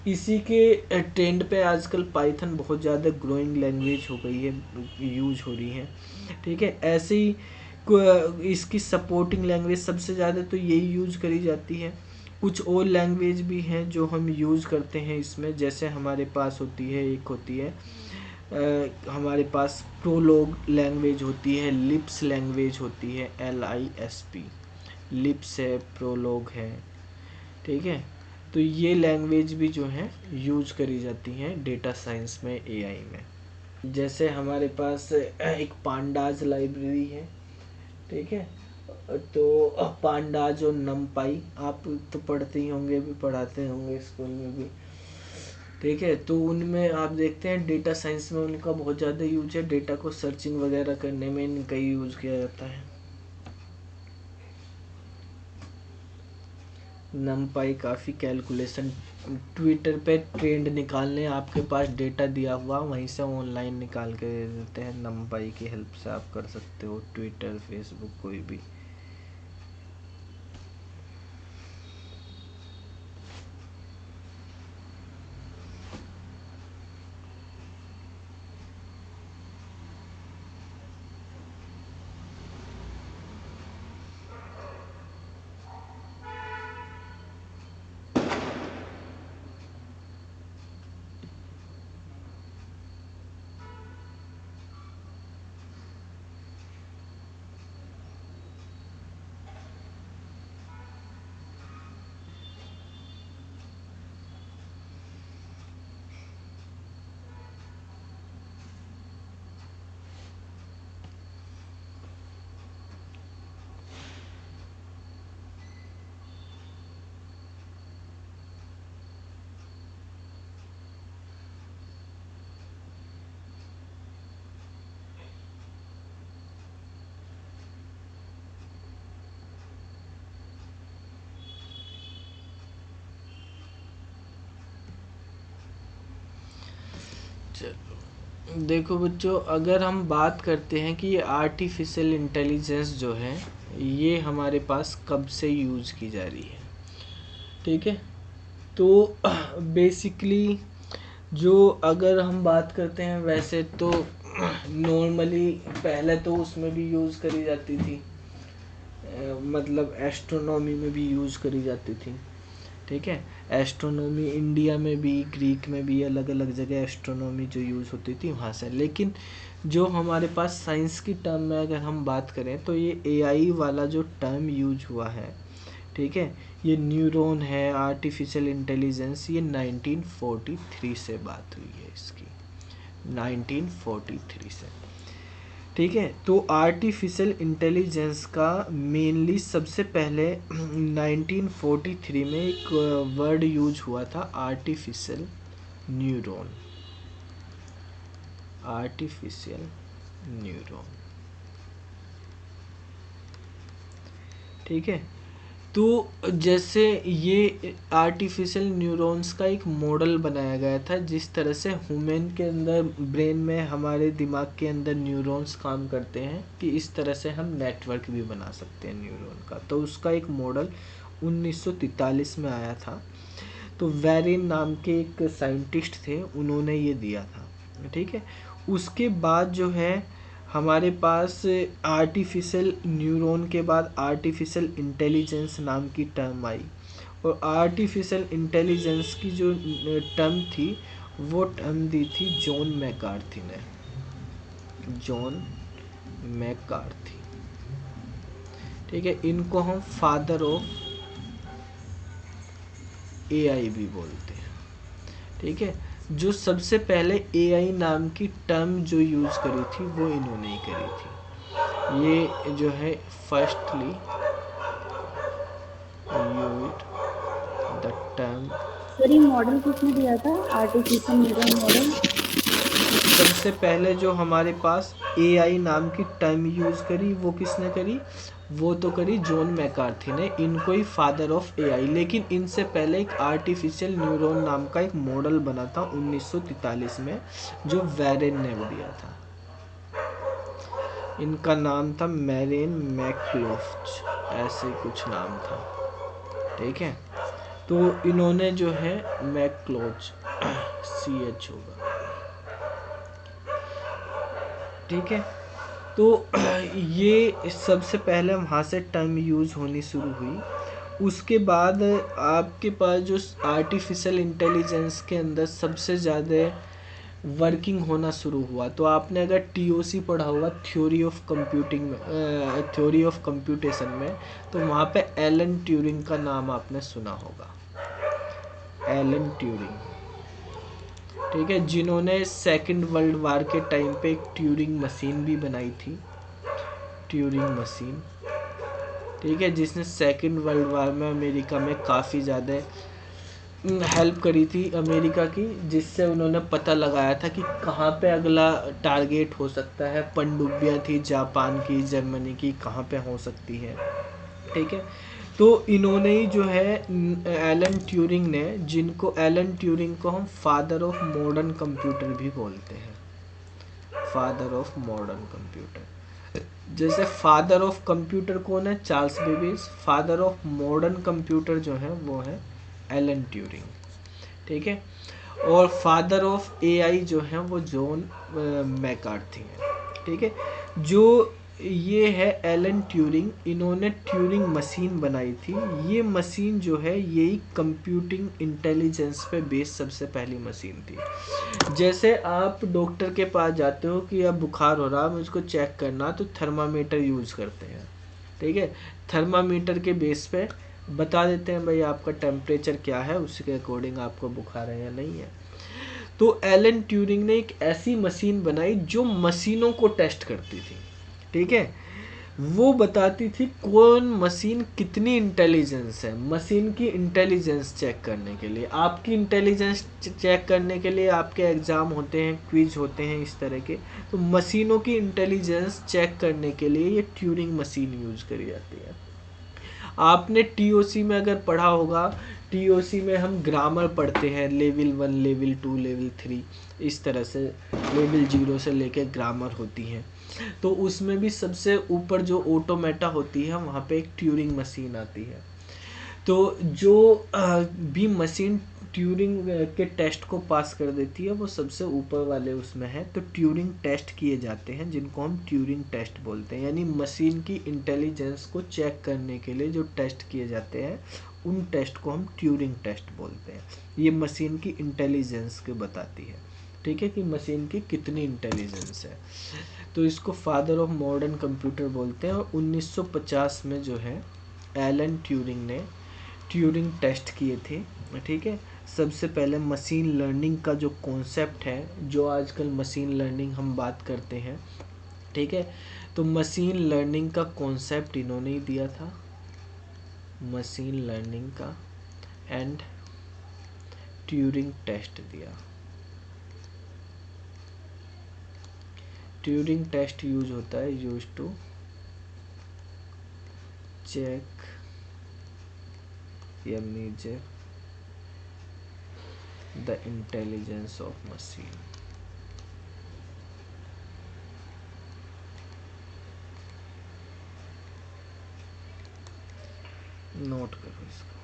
इसी के ट्रेंड पे आजकल पाइथन बहुत ज़्यादा ग्रोइंग लैंग्वेज हो गई है, यूज हो रही है। ठीक है, ऐसे ही इसकी सपोर्टिंग लैंग्वेज सबसे ज़्यादा तो यही यूज करी जाती है। कुछ और लैंग्वेज भी हैं जो हम यूज़ करते हैं इसमें, जैसे हमारे पास होती है, एक होती है हमारे पास प्रोलोग लैंग्वेज होती है, लिप्स लैंग्वेज होती है, LISP, लिप्स है, प्रोलोग है। ठीक है, तो ये लैंग्वेज भी जो है यूज करी जाती हैं डेटा साइंस में, एआई में। जैसे हमारे पास एक पांडाज लाइब्रेरी है। ठीक है, तो पांडाज और नमपाई आप तो पढ़ते ही होंगे, भी पढ़ाते होंगे स्कूल में भी। ठीक है, तो उनमें आप देखते हैं डेटा साइंस में उनका बहुत ज़्यादा यूज है, डेटा को सर्चिंग वगैरह करने में इनका ही यूज किया जाता है। नमपाई काफ़ी कैलकुलेशन, ट्विटर पे ट्रेंड निकालने आपके पास डेटा दिया हुआ, वहीं से ऑनलाइन निकाल के दे देते हैं। नमपाई की हेल्प से आप कर सकते हो, ट्विटर, फेसबुक, कोई भी। चलो देखो बच्चों, अगर हम बात करते हैं कि ये आर्टिफिशियल इंटेलिजेंस जो है ये हमारे पास कब से यूज की जा रही है। ठीक है, तो बेसिकली जो अगर हम बात करते हैं, वैसे तो नॉर्मली पहले तो उसमें भी यूज करी जाती थी, मतलब एस्ट्रोनॉमी में भी यूज करी जाती थी। ठीक है, एस्ट्रोनॉमी इंडिया में भी, ग्रीक में भी, अलग अलग जगह एस्ट्रोनॉमी जो यूज़ होती थी वहाँ से। लेकिन जो हमारे पास साइंस की टर्म में अगर हम बात करें तो ये एआई वाला जो टर्म यूज हुआ है, ठीक है, ये न्यूरॉन है, आर्टिफिशियल इंटेलिजेंस, ये 1943 से बात हुई है इसकी, 1943 से। ठीक है, तो आर्टिफिशियल इंटेलिजेंस का मेनली सबसे पहले 1943 में एक वर्ड यूज हुआ था, आर्टिफिशियल न्यूरॉन, आर्टिफिशियल न्यूरॉन। ठीक है, तो जैसे ये आर्टिफिशियल न्यूरॉन्स का एक मॉडल बनाया गया था, जिस तरह से ह्यूमन के अंदर, ब्रेन में, हमारे दिमाग के अंदर न्यूरॉन्स काम करते हैं, कि इस तरह से हम नेटवर्क भी बना सकते हैं न्यूरॉन का। तो उसका एक मॉडल 1943 में आया था। तो वेरिन नाम के एक साइंटिस्ट थे, उन्होंने ये दिया था। ठीक है, उसके बाद जो है हमारे पास आर्टिफिशियल न्यूरॉन के बाद आर्टिफिशियल इंटेलिजेंस नाम की टर्म आई, और आर्टिफिशियल इंटेलिजेंस की जो टर्म थी वो टर्म दी थी जॉन मैकार्थी ने, जॉन मैकार्थी। ठीक है, इनको हम फादर ऑफ एआई भी बोलते हैं। ठीक है, जो सबसे पहले एआई नाम की टर्म जो यूज़ करी थी वो इन्होंने ही करी थी। ये जो है firstly used the term. Sir ये मॉडल किसने दिया था, आर्टिफिशियल न्यूरल मॉडल? सबसे पहले जो हमारे पास एआई नाम की टर्म यूज़ करी वो किसने करी, वो तो करी जॉन मैकार्थी ने, इनको ही फादर ऑफ एआई। लेकिन इनसे पहले एक आर्टिफिशियल न्यूरॉन नाम का एक मॉडल बना था 1943 में, जो वेरेन ने दिया था। इनका नाम था मैरेन मैकलोच, ऐसे कुछ नाम था। ठीक है, तो इन्होंने जो है मैकलोच CH होगा। ठीक है, तो ये सबसे पहले वहाँ से टर्म यूज़ होनी शुरू हुई। उसके बाद आपके पास जो आर्टिफिशियल इंटेलिजेंस के अंदर सबसे ज़्यादा वर्किंग होना शुरू हुआ, तो आपने अगर TOC पढ़ा होगा, थ्योरी ऑफ कंप्यूटिंग में, थ्योरी ऑफ कंप्यूटेशन में, तो वहाँ पे एलन ट्यूरिंग का नाम आपने सुना होगा, एलन ट्यूरिंग। ठीक है, जिन्होंने सेकंड वर्ल्ड वार के टाइम पे एक ट्यूरिंग मशीन भी बनाई थी, ट्यूरिंग मशीन। ठीक है, जिसने सेकंड वर्ल्ड वार में अमेरिका में काफ़ी ज़्यादा हेल्प करी थी अमेरिका की, जिससे उन्होंने पता लगाया था कि कहाँ पे अगला टारगेट हो सकता है। पनडुब्बियाँ थी जापान की, जर्मनी की, कहाँ पे हो सकती है। ठीक है, तो इन्होंने ही जो है एलन ट्यूरिंग ने, जिनको एलन ट्यूरिंग को हम फादर ऑफ मॉडर्न कंप्यूटर भी बोलते हैं, फादर ऑफ मॉडर्न कंप्यूटर। जैसे फादर ऑफ कंप्यूटर कौन है, Charles Babbage. Father of modern computer जो है वो है एलन ट्यूरिंग। ठीक है, और फादर ऑफ एआई जो है वो जॉन मैकार्थी है। ठीक है, जो ये है एलन ट्यूरिंग, इन्होंने ट्यूरिंग मशीन बनाई थी। ये मशीन जो है यही कंप्यूटिंग इंटेलिजेंस पे बेस्ड सबसे पहली मशीन थी। जैसे आप डॉक्टर के पास जाते हो कि अब बुखार हो रहा, मुझको चेक करना, तो थर्मामीटर यूज़ करते हैं। ठीक है, थर्मामीटर के बेस पे बता देते हैं भाई आपका टेम्परेचर क्या है, उसके अकॉर्डिंग आपको बुखार है या नहीं है। तो एलन ट्यूरिंग ने एक ऐसी मशीन बनाई जो मशीनों को टेस्ट करती थी। ठीक है, वो बताती थी कौन मशीन कितनी इंटेलिजेंस है। मशीन की इंटेलिजेंस चेक करने के लिए, आपकी इंटेलिजेंस चेक करने के लिए आपके एग्ज़ाम होते हैं, क्विज होते हैं इस तरह के। तो मशीनों की इंटेलिजेंस चेक करने के लिए ये ट्यूरिंग मशीन यूज़ करी जाती है। आपने TOC में अगर पढ़ा होगा, TOC में हम ग्रामर पढ़ते हैं, लेवल 1, लेवल 2, लेवल 3, इस तरह से लेवल 0 से लेके ग्रामर होती है। तो उसमें भी सबसे ऊपर जो ऑटोमेटा होती है वहाँ पे एक ट्यूरिंग मशीन आती है। तो जो भी मशीन ट्यूरिंग के टेस्ट को पास कर देती है वो सबसे ऊपर वाले उसमें है। तो ट्यूरिंग टेस्ट किए जाते हैं जिनको हम ट्यूरिंग टेस्ट बोलते हैं, यानी मशीन की इंटेलिजेंस को चेक करने के लिए जो टेस्ट किए जाते हैं उन टेस्ट को हम ट्यूरिंग टेस्ट बोलते हैं। ये मशीन की इंटेलिजेंस को बताती है। ठीक है, कि मशीन की कितनी इंटेलिजेंस है। तो इसको फादर ऑफ मॉडर्न कंप्यूटर बोलते हैं। और 1950 में जो है एलन ट्यूरिंग ने ट्यूरिंग टेस्ट किए थे। ठीक है, सबसे पहले मशीन लर्निंग का जो कॉन्सेप्ट है, जो आजकल मशीन लर्निंग हम बात करते हैं। ठीक है, तो मशीन लर्निंग का कॉन्सेप्ट इन्होंने ही दिया था, मशीन लर्निंग का, एंड ट्यूरिंग टेस्ट दिया। ट्यूरिंग टेस्ट यूज होता है, यूज टू चेक या measure the intelligence of machine। Note करो इसको।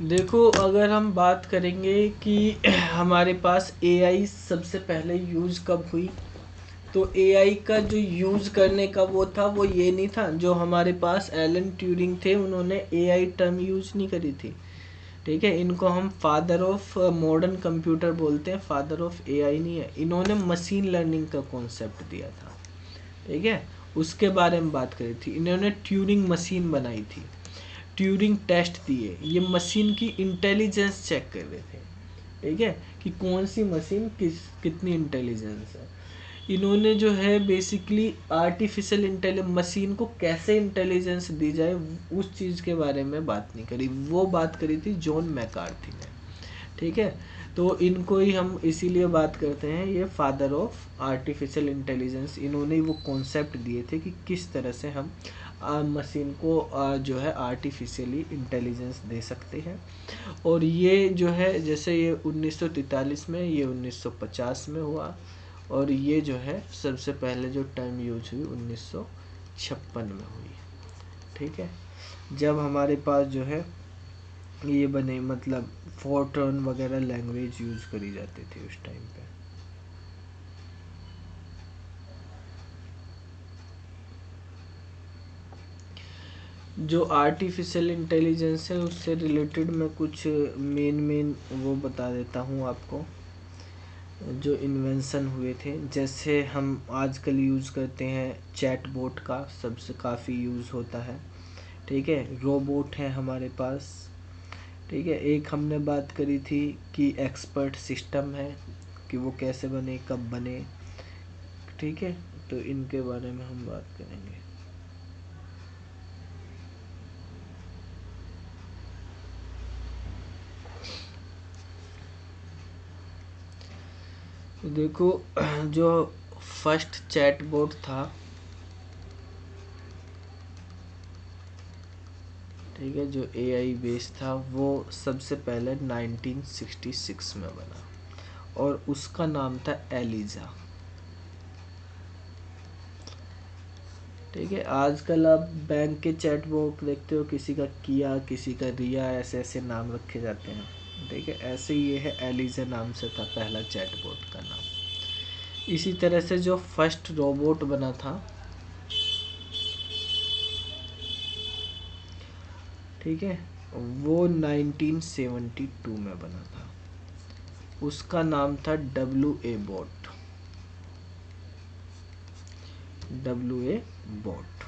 देखो, अगर हम बात करेंगे कि हमारे पास एआई सबसे पहले यूज़ कब हुई, तो एआई का जो यूज़ करने का वो था, वो ये नहीं था। जो हमारे पास एलन ट्यूरिंग थे, उन्होंने एआई टर्म यूज़ नहीं करी थी। ठीक है, इनको हम फादर ऑफ मॉडर्न कंप्यूटर बोलते हैं, फादर ऑफ एआई नहीं है। इन्होंने मशीन लर्निंग का कॉन्सेप्ट दिया था। ठीक है, उसके बारे में बात करी थी। इन्होंने ट्यूरिंग मशीन बनाई थी, ट्यूरिंग टेस्ट दिए, ये मशीन की इंटेलिजेंस चेक कर रहे थे। ठीक है, कि कौन सी मशीन कितनी इंटेलिजेंस है। इन्होंने जो है बेसिकली आर्टिफिशियल इंटेलिजेंस, मशीन को कैसे इंटेलिजेंस दी जाए, उस चीज़ के बारे में बात नहीं करी। वो बात करी थी जॉन मैकार्थी ने। ठीक है, तो इनको ही हम इसीलिए बात करते हैं, ये फादर ऑफ आर्टिफिशियल इंटेलिजेंस। इन्होंने ही वो कॉन्सेप्ट दिए थे कि किस तरह से हम मशीन को जो है आर्टिफिशियली इंटेलिजेंस दे सकते हैं। और ये जो है, जैसे ये 1943 में, ये 1950 में हुआ, और ये जो है सबसे पहले जो टर्म यूज हुई 1956 में हुई। ठीक है, जब हमारे पास जो है ये बने, मतलब फोर्ट्रॉन वगैरह लैंग्वेज यूज करी जाती थी उस टाइम पे। जो आर्टिफिशियल इंटेलिजेंस है उससे रिलेटेड मैं कुछ मेन वो बता देता हूँ आपको, जो इन्वेंशन हुए थे। जैसे हम आजकल यूज़ करते हैं चैटबॉट का, सबसे काफ़ी यूज़ होता है। ठीक है, रोबोट है हमारे पास। ठीक है, एक हमने बात करी थी कि एक्सपर्ट सिस्टम है, कि वो कैसे बने, कब बने। ठीक है, तो इनके बारे में हम बात करेंगे। तो देखो, जो फर्स्ट चैटबॉट था, ठीक है, जो एआई बेस था, वो सबसे पहले 1966 में बना, और उसका नाम था एलिजा। ठीक है, आजकल आप बैंक के चैटबॉट देखते हो, किसी का किया, किसी का रिया, ऐसे ऐसे नाम रखे जाते हैं। ठीक है, ऐसे ये है, एलिजा नाम से था पहला चैटबॉट का नाम। इसी तरह से जो फर्स्ट रोबोट बना था, ठीक है, वो 1972 में बना था। उसका नाम था WA बॉट, WA बॉट।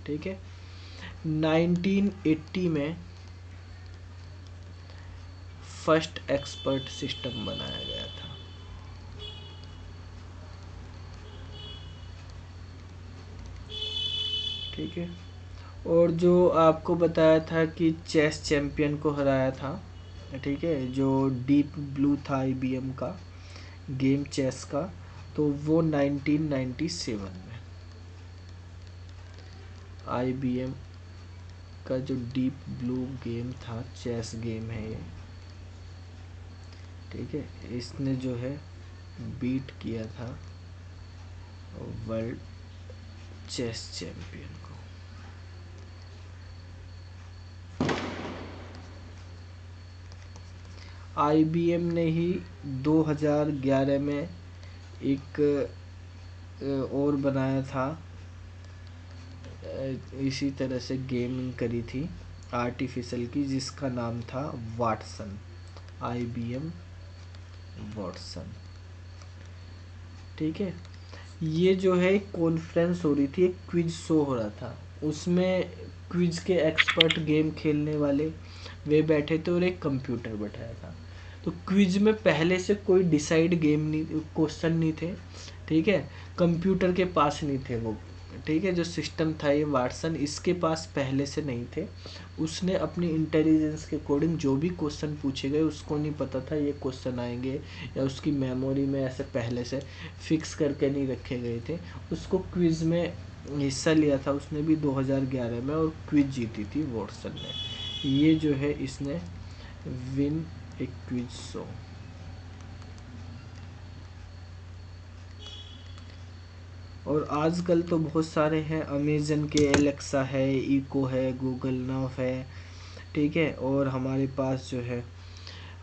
ठीक है, 1980 में फर्स्ट एक्सपर्ट सिस्टम बनाया गया था। ठीक है, और जो आपको बताया था कि चेस चैंपियन को हराया था, ठीक है, जो डीप ब्लू था IBM का गेम चेस का, तो वो 1997 में IBM का जो डीप ब्लू गेम था, चेस गेम है ये। ठीक है, इसने जो है बीट किया था वर्ल्ड चेस चैंपियन को। IBM ने ही 2011 में एक और बनाया था, इसी तरह से गेमिंग करी थी आर्टिफिशियल की, जिसका नाम था वाटसन, IBM वाटसन। ठीक है, ये जो है एक कॉन्फ्रेंस हो रही थी, एक क्विज शो हो रहा था, उसमें क्विज के एक्सपर्ट, गेम खेलने वाले वे बैठे थे, और एक कंप्यूटर बैठाया था। तो क्विज में पहले से कोई डिसाइड गेम नहीं, क्वेश्चन नहीं थे। ठीक है, कंप्यूटर के पास नहीं थे वो। ठीक है, जो सिस्टम था ये वाटसन, इसके पास पहले से नहीं थे। उसने अपनी इंटेलिजेंस के अकॉर्डिंग जो भी क्वेश्चन पूछे गए, उसको नहीं पता था ये क्वेश्चन आएंगे, या उसकी मेमोरी में ऐसे पहले से फिक्स करके नहीं रखे गए थे। उसको क्विज में हिस्सा लिया था उसने भी 2011 में, और क्विज जीती थी वाटसन ने। ये जो है, इसने विन ए क्विज शो। और आजकल तो बहुत सारे हैं, अमेजन के एलेक्सा है, इको है, गूगल नाव है। ठीक है, और हमारे पास जो है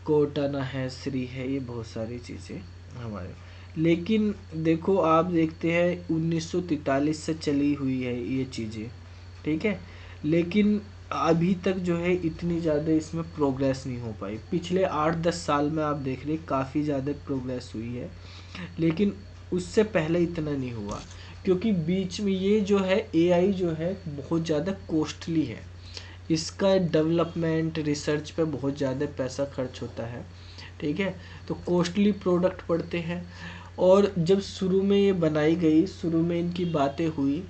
कोर्टाना है, श्री है, ये बहुत सारी चीज़ें हमारे। लेकिन देखो आप देखते हैं 1943 से चली हुई है ये चीज़ें, ठीक है, लेकिन अभी तक जो है इतनी ज़्यादा इसमें प्रोग्रेस नहीं हो पाई। पिछले 8-10 साल में आप देख रहे काफ़ी ज़्यादा प्रोग्रेस हुई है, लेकिन उससे पहले इतना नहीं हुआ, क्योंकि बीच में ये जो है एआई जो है बहुत ज़्यादा कॉस्टली है। इसका डेवलपमेंट रिसर्च पे बहुत ज़्यादा पैसा खर्च होता है, ठीक है, तो कॉस्टली प्रोडक्ट पड़ते हैं। और जब शुरू में ये बनाई गई, शुरू में इनकी बातें हुई,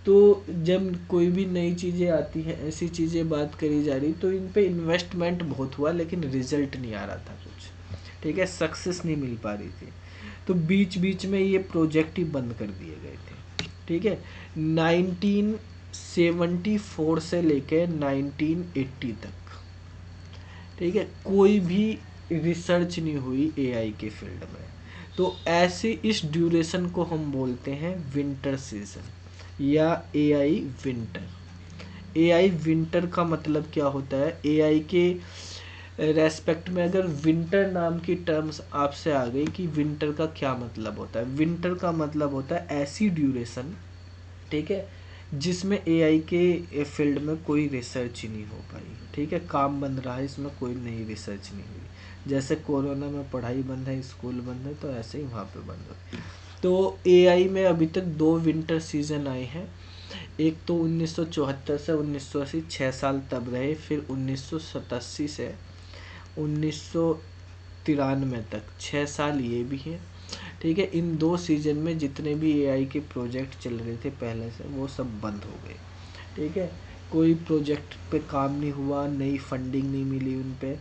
तो जब कोई भी नई चीज़ें आती हैं, ऐसी चीज़ें बात करी जा रही, तो इन पे इन्वेस्टमेंट बहुत हुआ, लेकिन रिजल्ट नहीं आ रहा था कुछ, ठीक है, सक्सेस नहीं मिल पा रही थी। तो बीच बीच में ये प्रोजेक्ट ही बंद कर दिए गए थे, ठीक है। 1974 से लेके 1980 तक, ठीक है, कोई भी रिसर्च नहीं हुई एआई के फील्ड में। तो ऐसे इस ड्यूरेशन को हम बोलते हैं विंटर सीजन या एआई विंटर। एआई विंटर का मतलब क्या होता है, एआई के रेस्पेक्ट में अगर विंटर नाम की टर्म्स आपसे आ गई कि विंटर का क्या मतलब होता है, विंटर का मतलब होता है ऐसी ड्यूरेशन, ठीक है, जिसमें एआई के फील्ड में कोई रिसर्च ही नहीं हो पाई, ठीक है, काम बंद रहा है, इसमें कोई नई रिसर्च नहीं हुई। जैसे कोरोना में पढ़ाई बंद है, स्कूल बंद है, तो ऐसे ही वहाँ पे बंद हो। तो एआई में अभी तक 2 विंटर सीजन आए हैं। एक तो 1974 से 1980 6 साल तब रहे, फिर 1987 से 1993 तक 6 साल ये भी हैं, ठीक है। इन 2 सीजन में जितने भी एआई के प्रोजेक्ट चल रहे थे पहले से, वो सब बंद हो गए, ठीक है। कोई प्रोजेक्ट पे काम नहीं हुआ, नई फंडिंग नहीं मिली उन पे।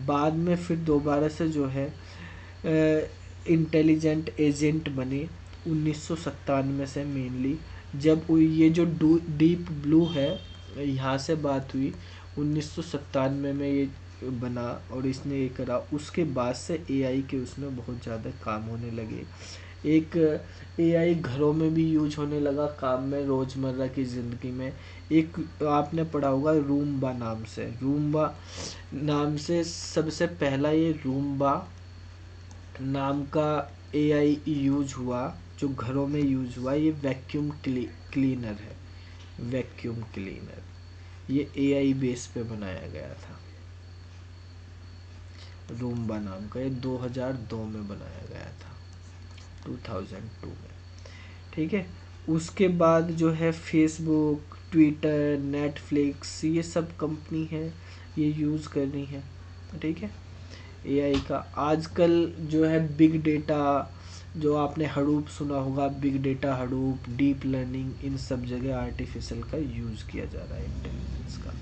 बाद में फिर दोबारा से जो है इंटेलिजेंट एजेंट बने 1997 से मेनली, जब ये जो डीप ब्लू है, यहाँ से बात हुई 1997 में ये बना और इसने ये करा। उसके बाद से एआई के उसमें बहुत ज़्यादा काम होने लगे। एक एआई घरों में भी यूज होने लगा, काम में, रोज़मर्रा की ज़िंदगी में। एक आपने पढ़ा होगा रूम्बा नाम से, रूम्बा नाम से सबसे पहला ये रूम्बा नाम का एआई यूज हुआ, जो घरों में यूज हुआ। ये वैक्यूम क्लीनर है, वैक्यूम क्लीनर, ये एआई बेस पे बनाया गया था, रूम्बा नाम का। ये 2002 में बनाया गया था, 2002 में, ठीक है। उसके बाद जो है फेसबुक, ट्विटर, नेटफ्लिक्स, ये सब कंपनी है, ये यूज़ कर रही हैं, ठीक है, एआई का। आजकल जो है बिग डेटा, जो आपने हडूप सुना होगा, big data, Hadoop, deep learning, इन सब जगह आर्टिफिशियल का यूज़ किया जा रहा है, इंटेलिजेंस का।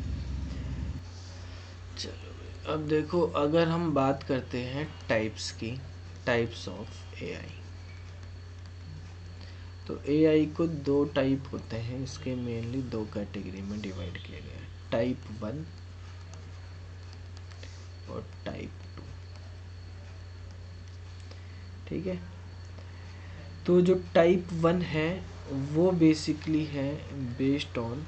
चलो अब देखो, अगर हम बात करते हैं टाइप्स की, टाइप्स ऑफ एआई, तो एआई को 2 टाइप होते हैं, इसके मेनली 2 कैटेगरी में डिवाइड किया गया है, टाइप 1 और टाइप 2, ठीक है। तो जो टाइप 1 है वो बेसिकली है बेस्ड ऑन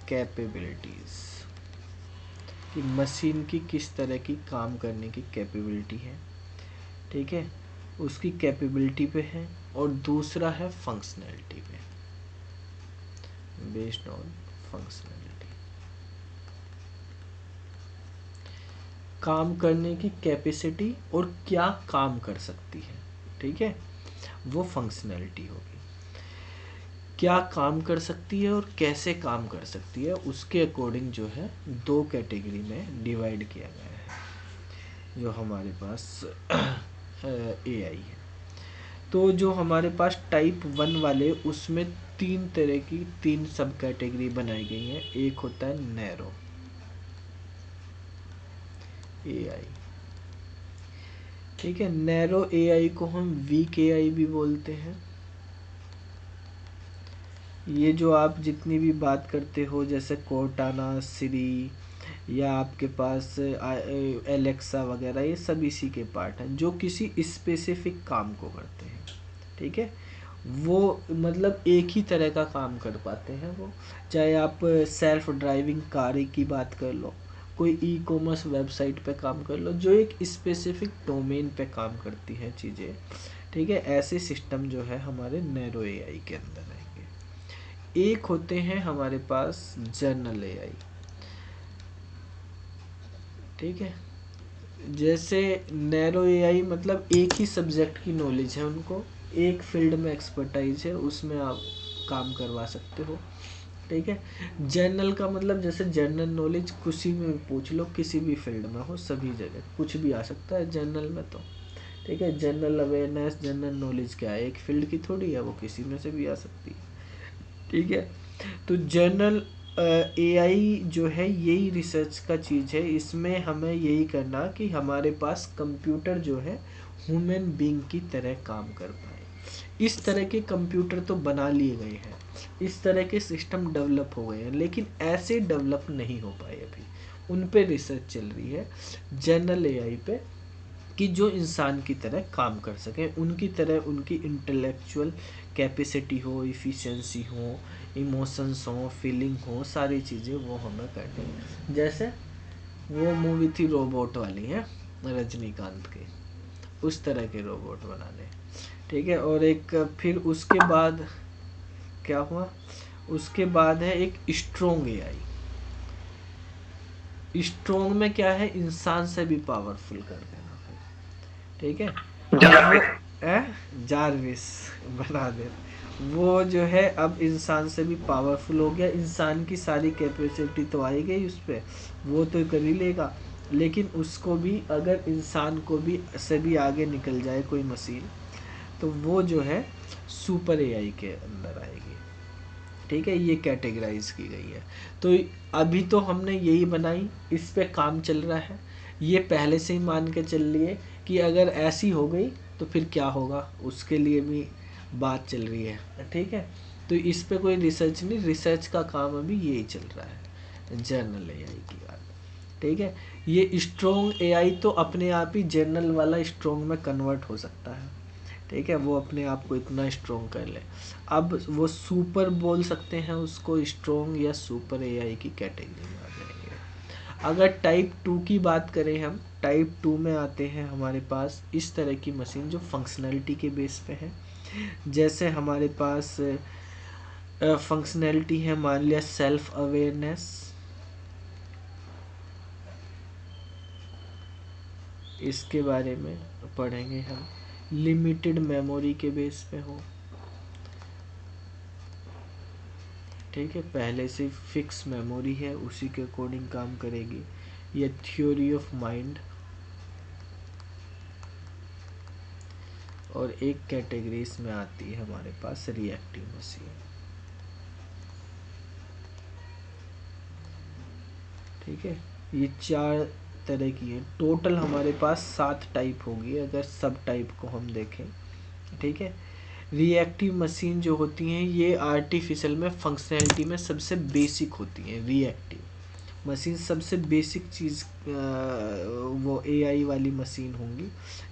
कैपेबिलिटीज़, कि मशीन की किस तरह की काम करने की कैपेबिलिटी है, ठीक है, उसकी कैपेबिलिटी पे है। और दूसरा है फंक्शनैलिटी पे, बेस्ड ऑन फंक्शनैलिटी, काम करने की कैपेसिटी और क्या काम कर सकती है, ठीक है, वो फंक्शनैलिटी होगी। क्या काम कर सकती है और कैसे काम कर सकती है, उसके अकॉर्डिंग जो है 2 कैटेगरी में डिवाइड किया गया है जो हमारे पास एआई है। तो जो हमारे पास टाइप 1 वाले, उसमें 3 तरह की 3 सब कैटेगरी बनाई गई हैं। एक होता है नैरो एआई, ठीक है। नैरो एआई को हम वीक एआई भी बोलते हैं। ये जो आप जितनी भी बात करते हो, जैसे कोर्टाना, सिरी, या आपके पास एलेक्सा वगैरह, ये सब इसी के पार्ट हैं, जो किसी स्पेसिफिक काम को करते हैं, ठीक है। वो मतलब एक ही तरह का काम कर पाते हैं वो। चाहे आप सेल्फ ड्राइविंग कार की बात कर लो, कोई ई कॉमर्स वेबसाइट पे काम कर लो, जो एक स्पेसिफिक डोमेन पे काम करती हैं चीज़ें, ठीक है। ऐसे सिस्टम जो है हमारे नैरो एआई के अंदर आएंगे। एक होते हैं हमारे पास जनरल एआई, ठीक है। जैसे नैरो एआई मतलब एक ही सब्जेक्ट की नॉलेज है उनको, एक फील्ड में एक्सपर्टाइज है, उसमें आप काम करवा सकते हो, ठीक है। जनरल का मतलब जैसे जनरल नॉलेज किसी में भी पूछ लो, किसी भी फील्ड में हो, सभी जगह कुछ भी आ सकता है जनरल में तो, ठीक है। जनरल अवेयरनेस, जनरल नॉलेज क्या है, एक फील्ड की थोड़ी है, वो किसी में से भी आ सकती है, ठीक है। तो जनरल एआई जो है यही रिसर्च का चीज़ है। इसमें हमें यही करना कि हमारे पास कंप्यूटर जो है ह्यूमन बीइंग की तरह काम कर पाए। इस तरह के कंप्यूटर तो बना लिए गए हैं, इस तरह के सिस्टम डेवलप हो गए हैं, लेकिन ऐसे डेवलप नहीं हो पाए अभी। उन पे रिसर्च चल रही है जनरल एआई पे, कि जो इंसान की तरह काम कर सकें, उनकी तरह उनकी इंटेलेक्चुअल कैपेसिटी हो, इफ़िशियंसी हो, इमोशंस हो, फीलिंग हो, सारी चीज़ें वो हमें करनी है। जैसे वो मूवी थी रोबोट वाली है रजनीकांत की, उस तरह के रोबोट बनाने, ठीक है। और एक फिर उसके बाद क्या हुआ, उसके बाद है एक स्ट्रोंग एआई। स्ट्रोंग में क्या है, इंसान से भी पावरफुल कर देना फिर, ठीक है। अब वो जारविस बना दे, वो जो है अब इंसान से भी पावरफुल हो गया। इंसान की सारी कैपेसिटी तो आई गई उस पर, वो तो कर ही लेगा, लेकिन उसको भी अगर इंसान को भी से भी आगे निकल जाए कोई मशीन, तो वो जो है सुपर एआई के अंदर आएगी, ठीक है। ये कैटेगराइज की गई है। तो अभी तो हमने यही बनाई, इस पे काम चल रहा है। ये पहले से ही मान के चल लिए कि अगर ऐसी हो गई तो फिर क्या होगा, उसके लिए भी बात चल रही है, ठीक है। तो इस पे कोई रिसर्च नहीं, रिसर्च का काम अभी यही चल रहा है, जनरल एआई की बात, ठीक है। ये स्ट्रॉन्ग एआई तो अपने आप ही जनरल वाला स्ट्रॉन्ग में कन्वर्ट हो सकता है, ठीक है। वो अपने आप को इतना स्ट्रॉन्ग कर ले, अब वो सुपर बोल सकते हैं उसको, स्ट्रॉन्ग या सुपर एआई की कैटेगरी में आ जाएंगे। अगर टाइप 2 की बात करें हम, टाइप 2 में आते हैं हमारे पास इस तरह की मशीन जो फंक्शनैलिटी के बेस पे है। जैसे हमारे पास फंक्शनैलिटी है, मान लिया सेल्फ अवेयरनेस, इसके बारे में पढ़ेंगे हम। लिमिटेड मेमोरी के बेस पे हो, ठीक है, पहले से फिक्स मेमोरी है, उसी के अकॉर्डिंग काम करेगी। ये थ्योरी ऑफ माइंड, और एक कैटेगरी इसमें आती है हमारे पास रिएक्टिव मशीन, ठीक है। ये 4 तरह की है, टोटल हमारे पास 7 टाइप होगी अगर सब टाइप को हम देखें, ठीक है। रिएक्टिव मशीन जो होती हैं ये आर्टिफिशियल में फंक्शनैलिटी में सबसे बेसिक होती हैं। रिएक्टिव मशीन सबसे बेसिक चीज़ वो एआई वाली मशीन होंगी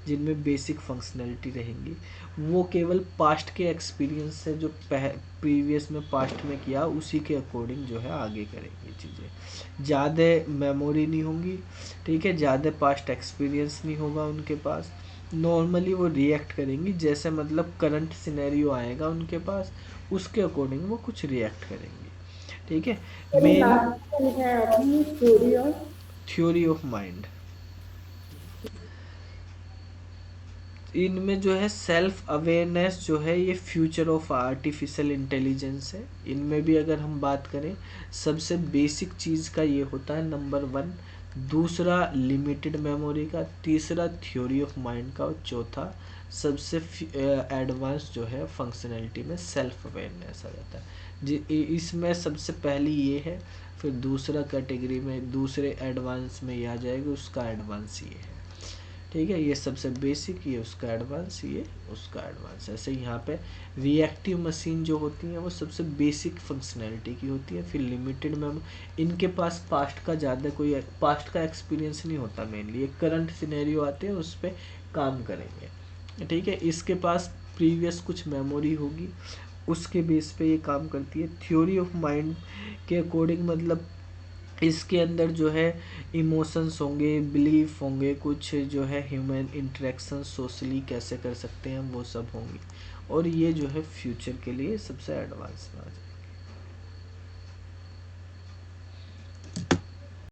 जिनमें बेसिक फंक्शनैलिटी रहेंगी। वो केवल पास्ट के एक्सपीरियंस से जो प्रीवियस में पास्ट में किया उसी के अकॉर्डिंग जो है आगे करेंगी चीज़ें। ज़्यादा मेमोरी नहीं होंगी, ठीक है, ज़्यादा पास्ट एक्सपीरियंस नहीं होगा उनके पास। नॉर्मली वो रिएक्ट करेंगी, जैसे मतलब करंट सिनेरियो आएगा उनके पास, उसके अकॉर्डिंग वो कुछ रिएक्ट करेंगी, ठीक है। सर ये मेन लास्ट में है अपनी theory of. Theory of mind, इनमें जो है सेल्फ अवेयरनेस जो है ये फ्यूचर ऑफ आर्टिफिशियल इंटेलिजेंस है। इनमें भी अगर हम बात करें सबसे बेसिक चीज़ का ये होता है नंबर 1, दूसरा लिमिटेड मेमोरी का, तीसरा थ्योरी ऑफ माइंड का, और चौथा सबसे एडवांस जो है फंक्शनैलिटी में सेल्फ अवेयरनेस आ जाता है जी। इसमें सबसे पहली ये है, फिर दूसरा कैटेगरी में दूसरे एडवांस में ये आ जाएगा, उसका एडवांस ये है, ठीक है। ये सबसे बेसिक, ये उसका एडवांस, ये उसका एडवांस। ऐसे यहाँ पे रिएक्टिव मशीन जो होती हैं वो सबसे बेसिक फंक्शनैलिटी की होती है, फिर लिमिटेड में इनके पास पास्ट का ज़्यादा कोई पास्ट का एक्सपीरियंस नहीं होता, मेनली एक करंट सिनेरियो आते हैं उस पर काम करेंगे, ठीक है। इसके पास प्रीवियस कुछ मेमोरी होगी, उसके बेस पे ये काम करती है। थ्योरी ऑफ माइंड के अकॉर्डिंग मतलब इसके अंदर जो है इमोशंस होंगे, बिलीफ होंगे, कुछ जो है ह्यूमन इंटरेक्शन सोशली कैसे कर सकते हैं वो सब होंगे, और ये जो है फ्यूचर के लिए सबसे एडवांस में आ जाए।